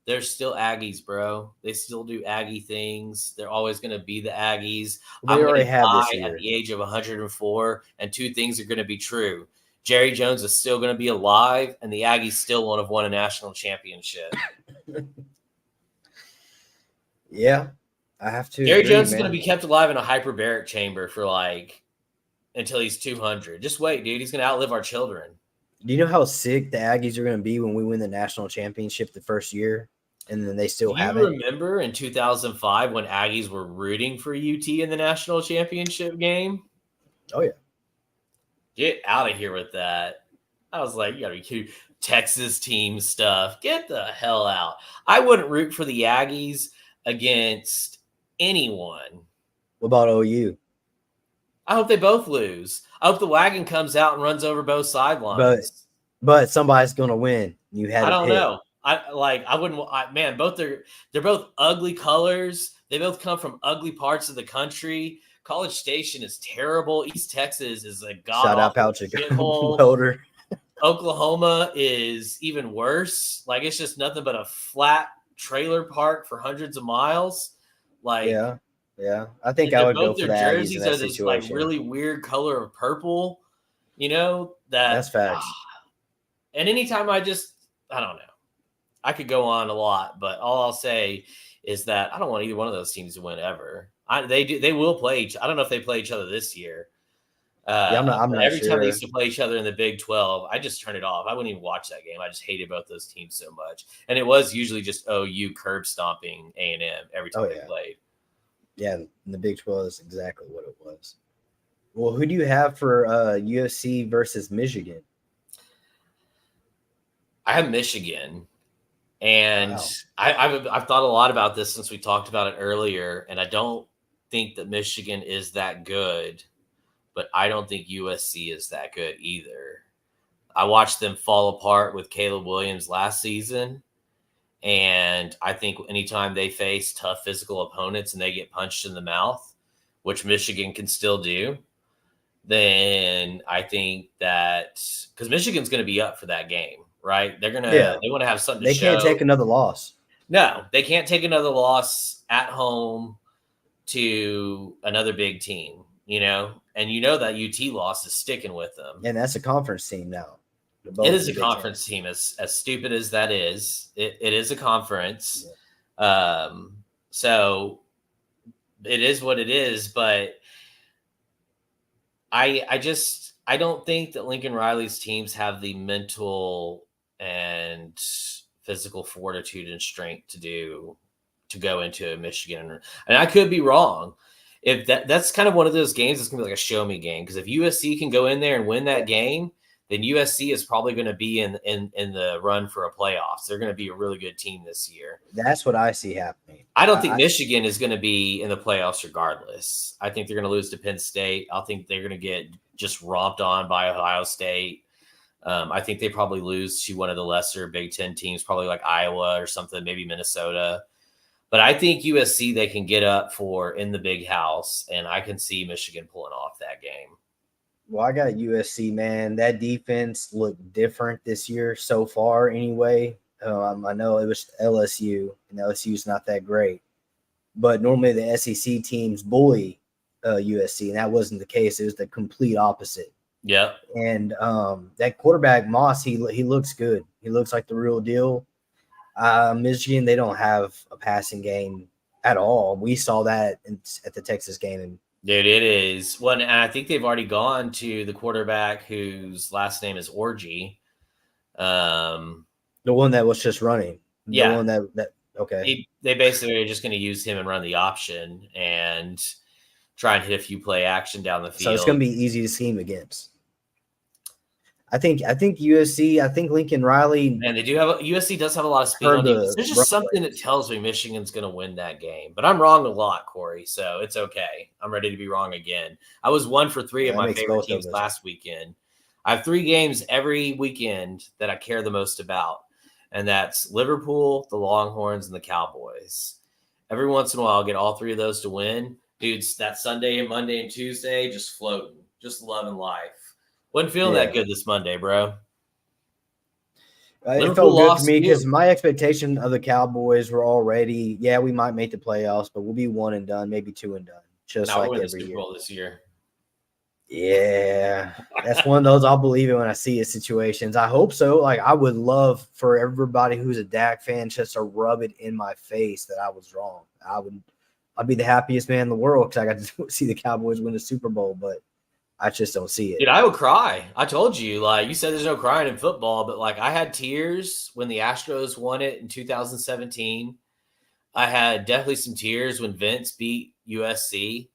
They're still Aggies, bro. They still do Aggie things. They're always going to be the Aggies. They already have this year. At the age of 104, and 2 things are going to be true. Jerry Jones is still going to be alive, and the Aggies still won't have won a national championship. Yeah, I have to. Jerry Jones is going to be kept alive in a hyperbaric chamber for until he's 200. Just wait, dude. He's going to outlive our children. Do you know how sick the Aggies are going to be when we win the national championship the first year, and then they still have it? Do you remember in 2005 when Aggies were rooting for UT in the national championship game? Oh, yeah. Get out of here with that. I was like, you got to be kidding. Texas team stuff. Get the hell out. I wouldn't root for the Aggies against anyone. What about OU? I hope they both lose. I hope the wagon comes out and runs over both sidelines. But somebody's going to win. I don't know. I wouldn't. Man, they're both ugly colors. They both come from ugly parts of the country. College Station is terrible. East Texas is a god-awful shithole. Oklahoma is even worse. It's just nothing but a flat trailer park for hundreds of miles. Yeah. I think I would go for the Aggies in that situation. This really weird color of purple. That's facts. And anytime I don't know. I could go on a lot, but all I'll say is that I don't want either one of those teams to win ever. They will play I don't know if they play each other this year. I'm not every sure. time they used to play each other in the Big 12, I just turned it off. I wouldn't even watch that game. I just hated both those teams so much. And it was usually just OU curb stomping A&M every time they played. Yeah, in the Big 12 is exactly what it was. Well, who do you have for USC versus Michigan? I have Michigan, and Wow. I've thought a lot about this since we talked about it earlier, and I don't think that Michigan is that good, but I don't think USC is that good either. I watched them fall apart with Caleb Williams last season. And I think anytime they face tough physical opponents and they get punched in the mouth, which Michigan can still do, then I think that because Michigan's going to be up for that game, right? Yeah. They want to have something to They can't show. take another loss. No, they can't take another loss at home to another big team, and that UT loss is sticking with them. And that's a conference team now. It is a conference team, as stupid as that is. It is a conference. Yeah. So it is what it is, but I don't think that Lincoln Riley's teams have the mental and physical fortitude and strength to go into Michigan. And I could be wrong. If that's kind of one of those games that's gonna be like a show me game, because if USC can go in there and win that game, then USC is probably going to be in the run for a playoffs. They're going to be a really good team this year. That's what I see happening. I don't think Michigan is going to be in the playoffs regardless. I think they're going to lose to Penn State. I think they're going to get just romped on by Ohio State. I think they probably lose to one of the lesser Big Ten teams, probably like Iowa or something, maybe Minnesota. But I think USC they can get up for in the big house, and I can see Michigan pulling off that game. Well, I got USC, man. That defense looked different this year so far anyway. I know it was LSU, and LSU's not that great. But normally the SEC teams bully USC, and that wasn't the case. It was the complete opposite. Yeah. And that quarterback, Moss, he looks good. He looks like the real deal. Michigan, they don't have a passing game at all. We saw that at the Texas game, and dude, it is. Well, and I think they've already gone to the quarterback whose last name is Orgy. The one that was just running. Yeah. The one that okay. They basically are just going to use him and run the option and try and hit a few play action down the field. So it's going to be easy to scheme against. I think USC, I think Lincoln Riley. And they do have USC does have a lot of speed on defense. There's just something that tells me Michigan's going to win that game. But I'm wrong a lot, Corey, so it's okay. I'm ready to be wrong again. I was 1 for 3 of my favorite teams last weekend. I have 3 games every weekend that I care the most about, and that's Liverpool, the Longhorns, and the Cowboys. Every once in a while, I'll get all 3 of those to win. Dudes, that Sunday and Monday and Tuesday, just floating, just loving life. Wasn't feeling that good this Monday, bro. It felt good for me because my expectation of the Cowboys were already, we might make the playoffs, but we'll be 1 and done, maybe 2 and done, just like every year. This year. Yeah, that's one of those I'll believe it when I see it situations. I hope so. Like, I would love for everybody who's a Dak fan just to rub it in my face that I was wrong. I'd be the happiest man in the world because I got to see the Cowboys win the Super Bowl, but I just don't see it. Dude, I would cry. I told you, like, you said there's no crying in football, but like I had tears when the Astros won it in 2017. I had definitely some tears when Vince beat USC.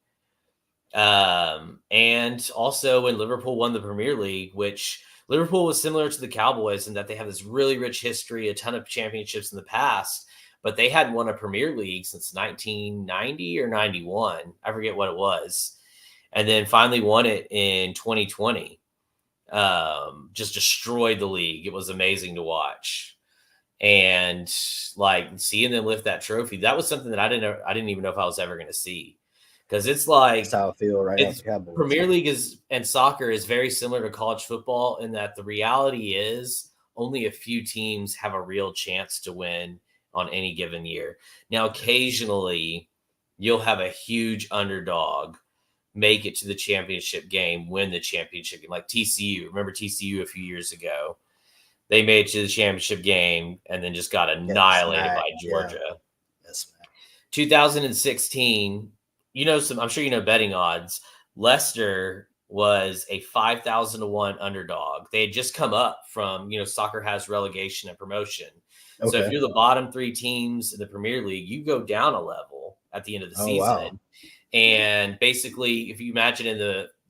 And also when Liverpool won the Premier League, which Liverpool was similar to the Cowboys in that they have this really rich history, a ton of championships in the past, but they hadn't won a Premier League since 1990 or 91. I forget what it was. And then finally won it in 2020. Just destroyed the league. It was amazing to watch. And like seeing them lift that trophy, that was something that I didn't even know if I was ever going to see. Because it's like that's how I feel right now. Premier League and soccer is very similar to college football in that the reality is only a few teams have a real chance to win on any given year. Now, occasionally you'll have a huge underdog make it to the championship game, win the championship game, like TCU. Remember TCU a few years ago? They made it to the championship game and then just got annihilated by Georgia. Yeah. Yes, 2016, I'm sure you know betting odds. Leicester was a 5,000 to 1 underdog. They had just come up from, soccer has relegation and promotion. Okay. So if you're the bottom 3 teams in the Premier League, you go down a level. at the end of the Oh, season. wow. And basically, if you imagine in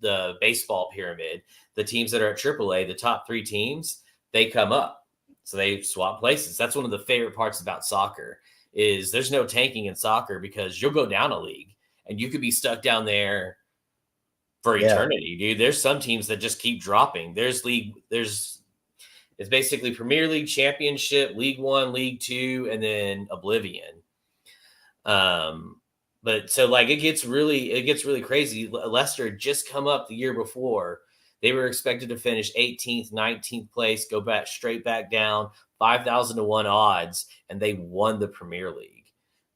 the baseball pyramid, the teams that are at AAA, the top 3 teams, they come up. So they swap places. That's one of the favorite parts about soccer is there's no tanking in soccer because you'll go down a league and you could be stuck down there for eternity, dude. There's some teams that just keep dropping. It's basically Premier League, Championship, League One, League Two, and then Oblivion. But so like it gets really crazy. Leicester had just come up the year before. They were expected to finish 18th, 19th place, go back straight back down, 5,000 to 1 odds, and they won the Premier League.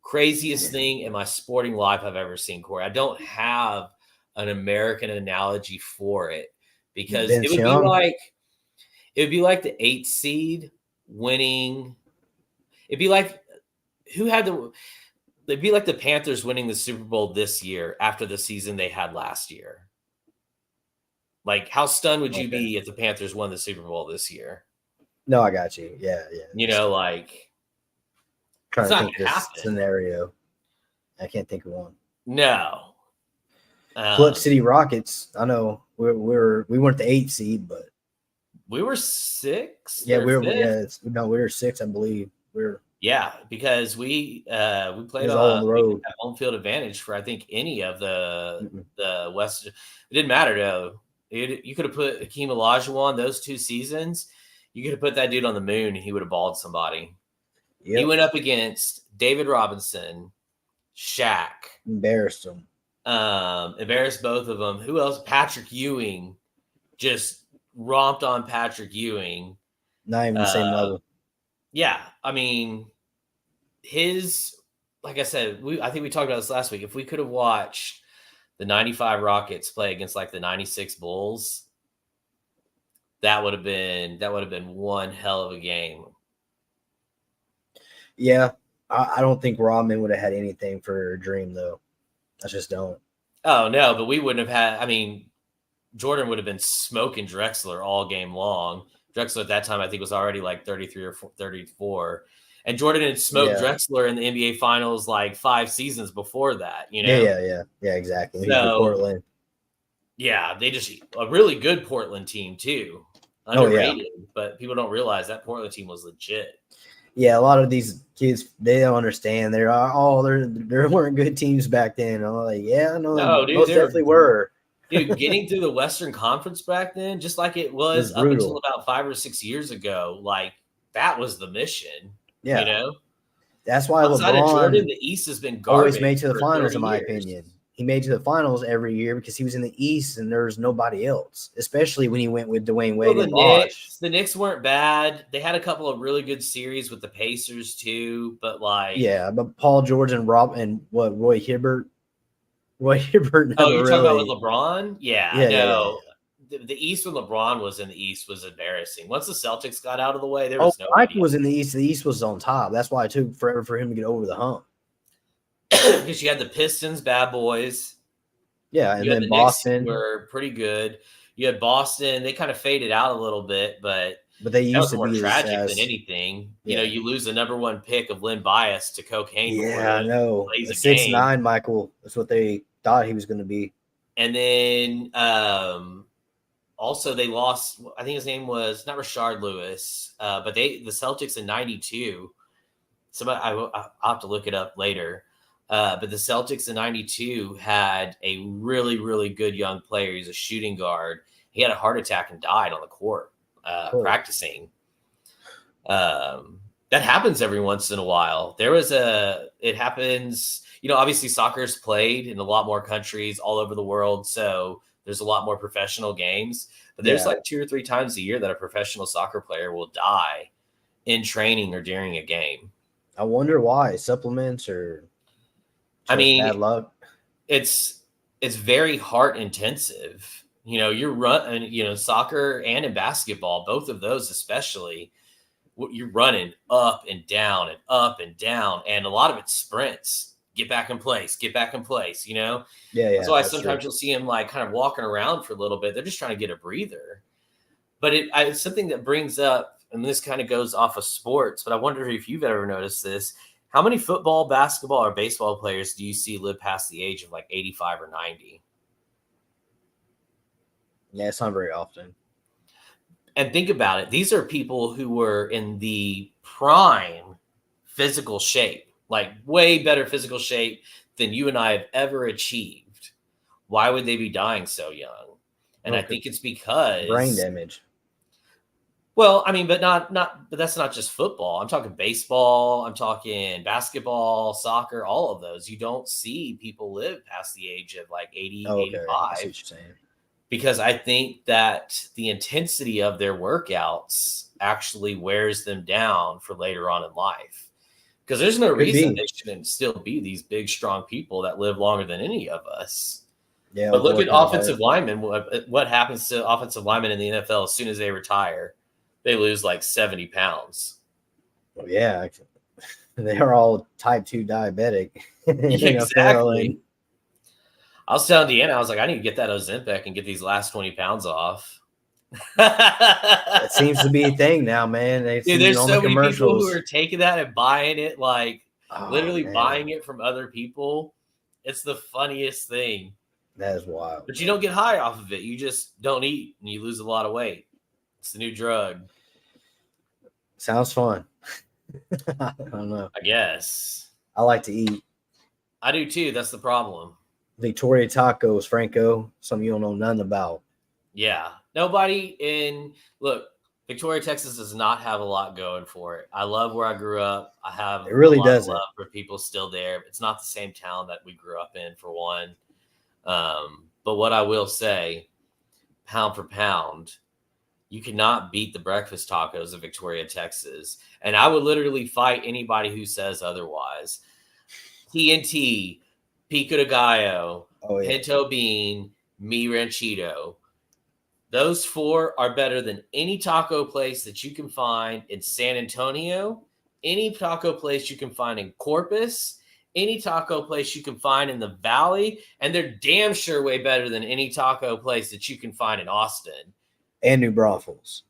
Craziest thing in my sporting life I've ever seen, Corey. I don't have an American analogy for it because Vince it would Young. be like the 8th seed winning. It'd be like it'd be like the Panthers winning the Super Bowl this year after the season they had last year. Like, how stunned would you be if the Panthers won the Super Bowl this year? No, I got you. Yeah. You know, like Trying it's to not think gonna this happen. scenario. I can't think of one. No. Clutch City Rockets. I know we weren't the 8th seed, but we were 6th. yeah, we were 6, I believe. Because we played all on the road. home field advantage for I think any of the West. It didn't matter though. You could have put Hakeem Olajuwon those 2 seasons. You could have put that dude on the moon and he would have balled somebody. Yep. He went up against David Robinson, Shaq. Embarrassed him. Embarrassed both of them. Who else? Patrick Ewing. Just romped on Patrick Ewing. Not even the same level. Yeah. I mean, like I said, I think we talked about this last week. If we could have watched the 95 Rockets play against like the 96 Bulls, that would have been one hell of a game. Yeah. I don't think Rodman would have had anything for Dream though. I just don't. Oh no, but we wouldn't have had. I mean, Jordan would have been smoking Drexler all game long. Drexler at that time, I think, was already like 33 or 34, and Jordan had smoked Drexler in the NBA Finals like 5 seasons before that. You know? Yeah, exactly. So, Portland. Yeah, they just a really good Portland team too. Underrated, but people don't realize that Portland team was legit. Yeah, a lot of these kids, they don't understand. There weren't good teams back then. I'm like, yeah, no, dude, most definitely were. Dude, getting through the Western Conference back then, just like it was up until about 5 or 6 years ago, like that was the mission. Yeah, you know, that's why outside LeBron of Jordan, the East has been garbage. Always made to the finals, in my opinion. He made to the finals every year because he was in the East and there was nobody else, especially when he went with Dwayne Wade and Bosh. The Knicks weren't bad. They had a couple of really good series with the Pacers too, but but Paul George and Roy Hibbert. Roy Hibbert. Oh, you're talking about with LeBron? Yeah. The East when LeBron was in the East was embarrassing. Once the Celtics got out of the way, there was no. Michael was in the East. The East was on top. That's why it took forever for him to get over the hump. Because you had the Pistons, bad boys. Yeah, and then Boston were pretty good. You had Boston; they kind of faded out a little bit, but they used to be more tragic than anything. You know, you lose the number 1 pick of Lynn Bias to cocaine. Yeah, I know. 6'9" Michael. That's what they thought he was going to be. And then also they lost. I think his name was not Rashard Lewis, but the Celtics in '92. Somebody I'll have to look it up later. But the Celtics in '92 had a really, really good young player. He's a shooting guard. He had a heart attack and died on the court practicing. That happens every once in a while. It happens, you know, obviously soccer is played in a lot more countries all over the world. So there's a lot more professional games, but there's like 2 or 3 times a year that a professional soccer player will die in training or during a game. I wonder why. Supplements or... I mean, bad luck. It's very heart intensive. You know, soccer and in basketball, both of those especially, you're running up and down and up and down, and a lot of it's sprints. Get back in place, you know? Yeah. That's why sometimes you'll see them like kind of walking around for a little bit. They're just trying to get a breather. But it's something that brings up, and this kind of goes off of sports, but I wonder if you've ever noticed this, How many football, basketball, or baseball players do you see live past the age of like 85 or 90? Yeah, it's not very often. And think about it. These are people who were in the prime physical shape, like way better physical shape than you and I have ever achieved. Why would they be dying so young? And I think it's because brain damage. Well, I mean, but but that's not just football. I'm talking baseball, I'm talking basketball, soccer, all of those. You don't see people live past the age of like 80, Okay. 85. I see what you're saying. Because I think that the intensity of their workouts actually wears them down for later on in life. Because there's no reason they shouldn't still be these big, strong people that live longer than any of us. Yeah, but look at offensive linemen. What happens to offensive linemen in the NFL as soon as they retire? They lose like 70 pounds. Well, yeah, they are all type 2 diabetic. Exactly. I was telling Deanna, I was like, I need to get that Ozempic and get these last 20 pounds off. It seems to be a thing now, man. Dude, there's so many people who are taking that and buying it, like literally buying it from other people. It's the funniest thing. That is wild. But you don't get high off of it. You just don't eat and you lose a lot of weight. It's the new drug. Sounds fun. I don't know. I guess. I like to eat. I do too. That's the problem. Victoria Tacos, Franco. Something you don't know nothing about. Yeah. Look, Victoria, Texas does not have a lot going for it. I love where I grew up. I have it really doesn't. Love for people still there. It's not the same town that we grew up in, for one. But what I will say, pound for pound, you cannot beat the breakfast tacos of Victoria, Texas. And I would literally fight anybody who says otherwise. TNT, pico de gallo, pinto bean, mi ranchito. Those four are better than any taco place that you can find in San Antonio, any taco place you can find in Corpus, any taco place you can find in the Valley, and they're damn sure way better than any taco place that you can find in Austin. And New Braunfels.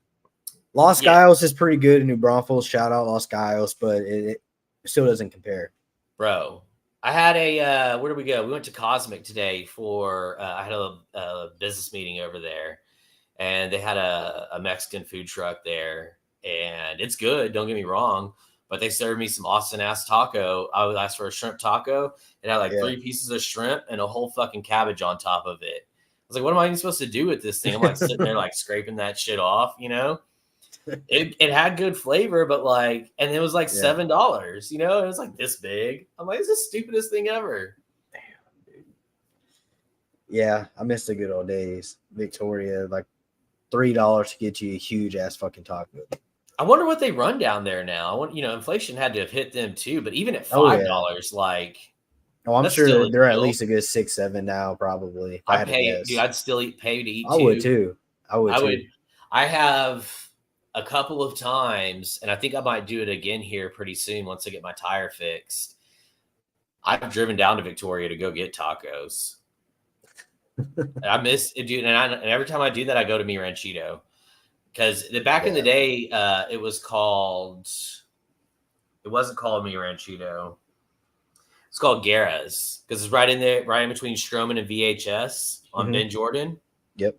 Los Gallos is pretty good in New Braunfels. Shout out Los Gallos, but it still doesn't compare. Bro, I had where did we go? We went to Cosmic today for, I had a business meeting over there. And they had a Mexican food truck there. And it's good, don't get me wrong. But they served me some Austin-ass taco. I would ask for a shrimp taco. It had like 3 pieces of shrimp and a whole fucking cabbage on top of it. I was like, what am I even supposed to do with this thing? I'm like sitting there like scraping that shit off, you know? It had good flavor, but like, and it was like $7, you know? It was like this big. I'm like, it's the stupidest thing ever. Damn, dude. Yeah, I miss the good old days. Victoria, like $3 to get you a huge ass fucking taco. I wonder what they run down there now. Inflation had to have hit them too, but even at $5, like, I'm sure they're at least a good 6-7 now, probably. I'd still pay to eat. I would too. I have a couple of times, and I think I might do it again here pretty soon once I get my tire fixed. I've driven down to Victoria to go get tacos. I miss it, dude. And every time I do that, I go to Mi Ranchito. Because back in the day, it wasn't called Mi Ranchito. It's called Guerra's. Because it's right in there, right in between Stroman and VHS on Ben Jordan. Yep.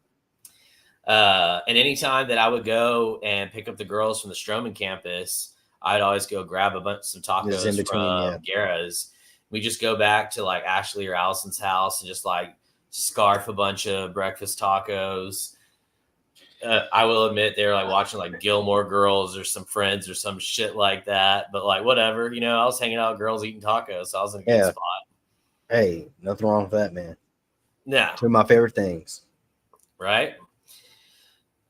And anytime that I would go and pick up the girls from the Stroman campus, I'd always go grab a bunch of tacos from Guerra's. We just go back to like Ashley or Allison's house and just like scarf a bunch of breakfast tacos. I will admit they were like watching like Gilmore Girls or some Friends or some shit like that. But like whatever, I was hanging out with girls eating tacos, so I was in a good spot. Hey, nothing wrong with that, man. Yeah, two of my favorite things. Right.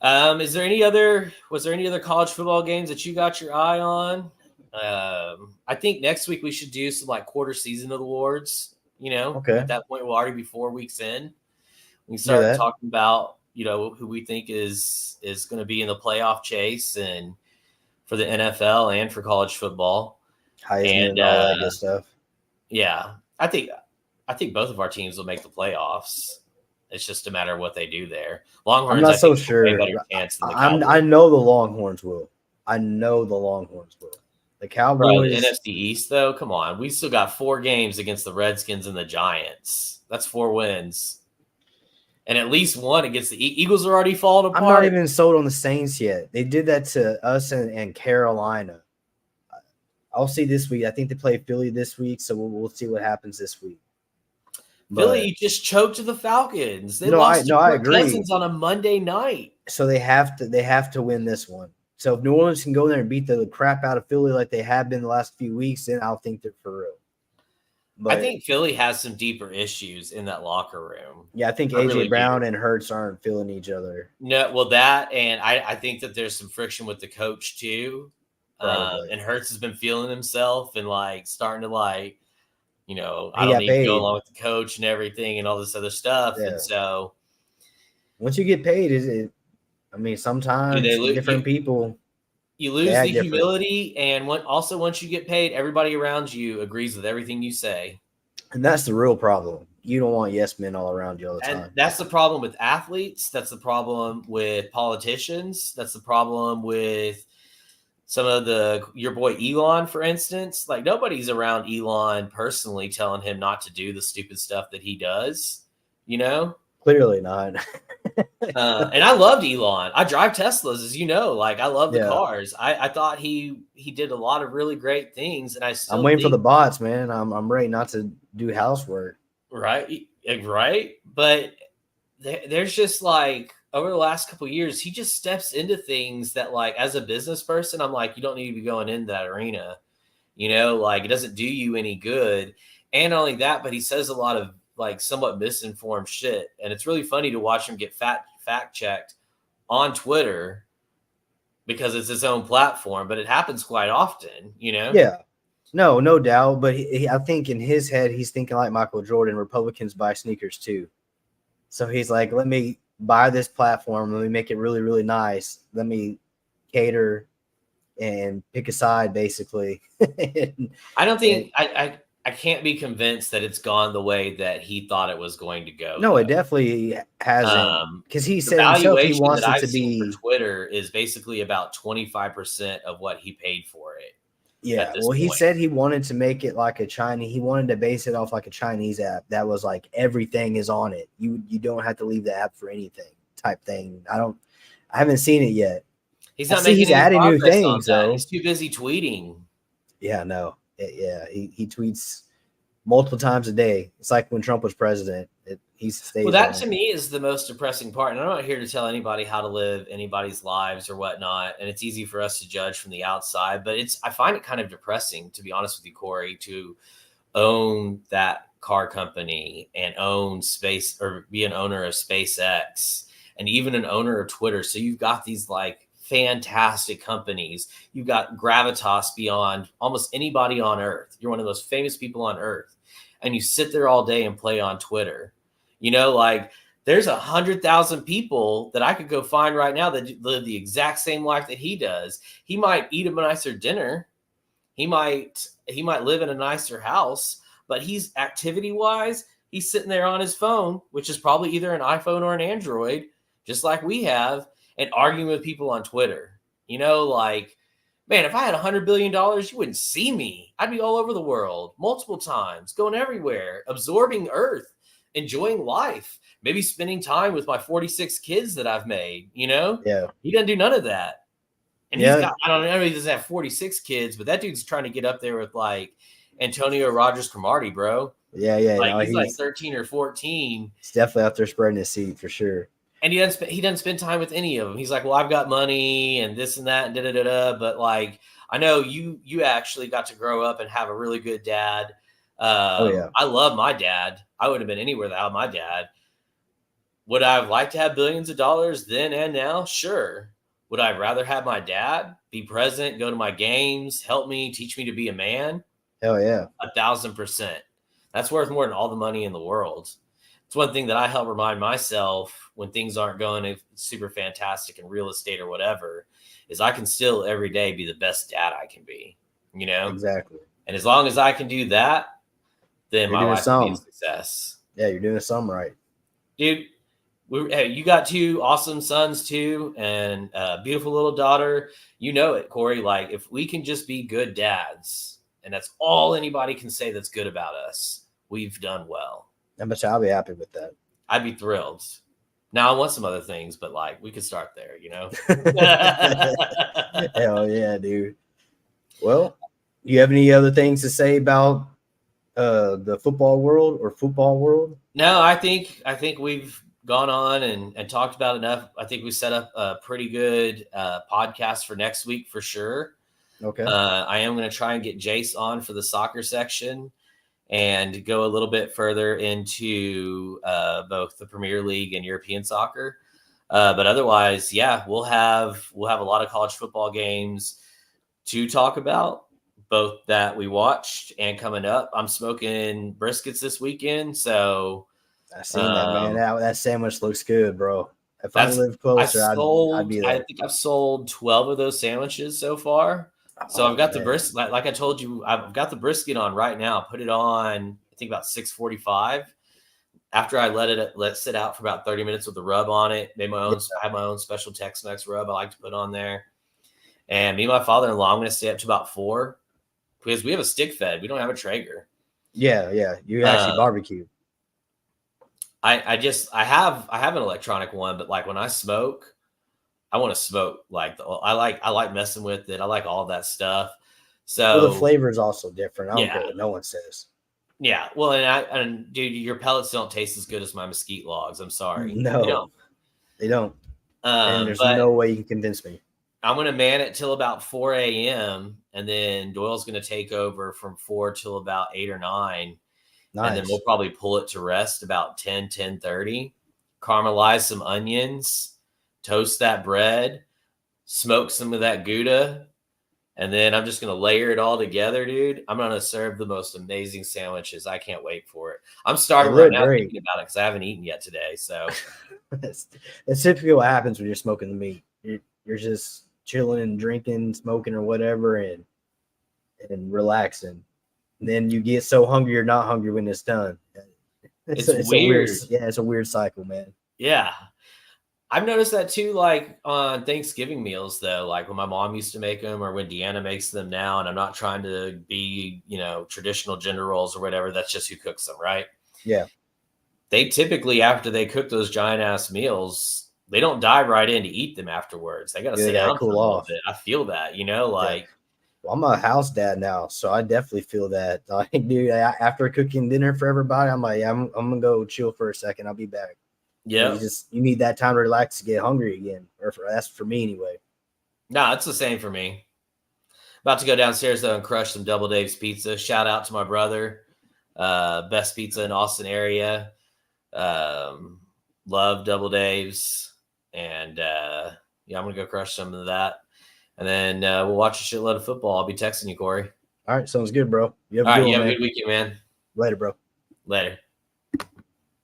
Was there any other college football games that you got your eye on? I think next week we should do some like quarter season awards. At that point we'll already be 4 weeks in. We start talking about who we think is going to be in the playoff chase and for the NFL and for college football. Heisman and all that good stuff. Yeah, I think both of our teams will make the playoffs. It's just a matter of what they do there. Longhorns, I'm not so sure. Better chance than the I know the Longhorns will. The Bro, the Cowboys. NFC East, though, come on. We still got 4 games against the Redskins and the Giants. That's 4 wins. And at least one against the Eagles are already falling apart. I'm not even sold on the Saints yet. They did that to us and Carolina. I'll see this week. I think they play Philly this week, so we'll see what happens this week. Philly just choked the Falcons. They No, lost to I Kirk agree. Cousins on a Monday night. So they have to win this one. So if New Orleans can go there and beat the crap out of Philly like they have been the last few weeks, then I'll think they're for real. But I think Philly has some deeper issues in that locker room. Yeah, I think AJ Brown and Hurts aren't feeling each other. No, well, that and I think that there's some friction with the coach too. And Hurts has been feeling himself and like starting to like, you know, I don't need to go along with the coach and everything and all this other stuff. Yeah. And so once you get paid, I mean, sometimes different people. You lose the humility, and once you get paid, everybody around you agrees with everything you say. And that's the real problem. You don't want yes men all around you all the time. And that's the problem with athletes. That's the problem with politicians. That's the problem with some of your boy Elon, for instance. Like, nobody's around Elon personally telling him not to do the stupid stuff that he does, you know? Clearly not. And I loved Elon. I drive Teslas, as you know. Like, I love the cars. I thought he did a lot of really great things, and I'm waiting for the bots, man. I'm ready not to do housework. Right. But there's just like over the last couple of years, he just steps into things that, like, as a business person, I'm like, you don't need to be going into that arena. You know, like, it doesn't do you any good. And not only that, but he says a lot of like somewhat misinformed shit. And it's really funny to watch him get fact checked on Twitter because it's his own platform, but it happens quite often, you know? Yeah, no doubt. But I think in his head, he's thinking like Michael Jordan, Republicans buy sneakers too. So he's like, let me buy this platform. Let me make it really, really nice. Let me cater and pick a side, basically. I don't think I can't be convinced that it's gone the way that he thought it was going to go. No, it definitely hasn't. Because he said himself he wants it to be. For Twitter is basically about 25% of what he paid for it. Yeah, well, he said he wanted to make it like a Chinese. He wanted to base it off like a Chinese app that was like everything is on it. You don't have to leave the app for anything type thing. I haven't seen it yet. He's not making. He's adding new things though. He's too busy tweeting. Yeah, no. Yeah, he tweets multiple times a day. It's like when Trump was president. He stays. Well, that to me is the most depressing part. And I'm not here to tell anybody how to live anybody's lives or whatnot. And it's easy for us to judge from the outside, but I find it kind of depressing, to be honest with you, Corey, to own that car company and own space or be an owner of SpaceX and even an owner of Twitter. So you've got these like fantastic companies. You've got gravitas beyond almost anybody on earth. You're one of those famous people on earth, and you sit there all day and play on Twitter. You know, like there's 100,000 people that I could go find right now that live the exact same life that he does. He might eat a nicer dinner. He might live in a nicer house, but he's activity wise, he's sitting there on his phone, which is probably either an iPhone or an Android, just like we have, and arguing with people on Twitter. You know, like, man, if I had $100 billion, you wouldn't see me. I'd be all over the world multiple times, going everywhere, absorbing Earth, enjoying life, maybe spending time with my 46 kids that I've made, you know? Yeah. He doesn't do none of that. And he's got, I don't know, he doesn't have 46 kids, but that dude's trying to get up there with like Antonio Rogers Cromartie, bro. Yeah. Like, no, he's like 13 or 14. He's definitely out there spreading his seed for sure. And he doesn't spend time with any of them. He's like, well, I've got money and this and that and da-da-da-da. But like, I know you actually got to grow up and have a really good dad. I love my dad. I would have been anywhere without my dad. Would I have liked to have billions of dollars then and now? Sure. Would I rather have my dad be present, go to my games, help me, teach me to be a man? Hell yeah. 1,000%. That's worth more than all the money in the world. It's one thing that I help remind myself when things aren't going super fantastic in real estate or whatever, is I can still every day be the best dad I can be, you know? Exactly. And as long as I can do that, then my life will be a success. Yeah, you're doing something right. Dude, Hey, you got 2 awesome sons too, and a beautiful little daughter. You know it, Corey. Like, if we can just be good dads, and that's all anybody can say that's good about us, we've done well. How much I'll be happy with that. I'd be thrilled. Now I want some other things, but like we could start there, you know. Hell yeah, dude. Well, you have any other things to say about the football world? No, I think we've gone on and talked about enough. I think we set up a pretty good podcast for next week for sure. Okay. I am going to try and get Jace on for the soccer section and go a little bit further into both the Premier League and European soccer. But otherwise, yeah, we'll have a lot of college football games to talk about, both that we watched and coming up. I'm smoking briskets this weekend, so I seen that, man. That sandwich looks good, bro. If I lived closer, I'd be there. I think I've sold 12 of those sandwiches so far. So I've got the brisket, like I told you, I've got the brisket on right now. Put it on, I think about 6:45. After I let it sit out for about 30 minutes with the rub on it. I have my own special Tex-Mex rub I like to put on there. And me and my father-in-law, I'm going to stay up to about 4 because we have a stick fed. We don't have a Traeger. Yeah. You actually barbecue. I have an electronic one, but like when I smoke, I want to smoke I like messing with it. I like all that stuff. So the flavor is also different. I don't care what no one says. Yeah. Well, and dude, your pellets don't taste as good as my mesquite logs. I'm sorry. No, they don't. And there's no way you can convince me. I'm going to man it till about 4 a.m. and then Doyle's going to take over from 4 till about 8 or 9. Nice. And then we'll probably pull it to rest about 10:30. Caramelize some onions, toast that bread, smoke some of that Gouda, and then I'm just going to layer it all together, dude. I'm going to serve the most amazing sandwiches. I can't wait for it. I'm starving right now thinking about it because I haven't eaten yet today. So that's typically what happens when you're smoking the meat. You're just chilling and drinking, smoking or whatever, and relaxing. And then you get so hungry you're not hungry when it's done. It's weird. It's a weird cycle, man. Yeah. I've noticed that too, like on Thanksgiving meals, though, like when my mom used to make them or when Deanna makes them now, and I'm not trying to be, traditional gender roles or whatever. That's just who cooks them, right? Yeah. They typically, after they cook those giant ass meals, they don't dive right in to eat them afterwards. They got to sit down for a little bit. I feel that, like. Well, I'm a house dad now, so I definitely feel that. Like, dude, after cooking dinner for everybody, I'm like, I'm gonna go chill for a second. I'll be back. Yeah, you need that time to relax to get hungry again, that's for me anyway. No, it's the same for me. About to go downstairs though and crush some Double Dave's pizza. Shout out to my brother, best pizza in Austin area. Love Double Dave's, and I'm gonna go crush some of that. And then we'll watch a shitload of football. I'll be texting you, Corey. All right. Sounds good, bro. You have a good weekend, man. Later, bro. Later.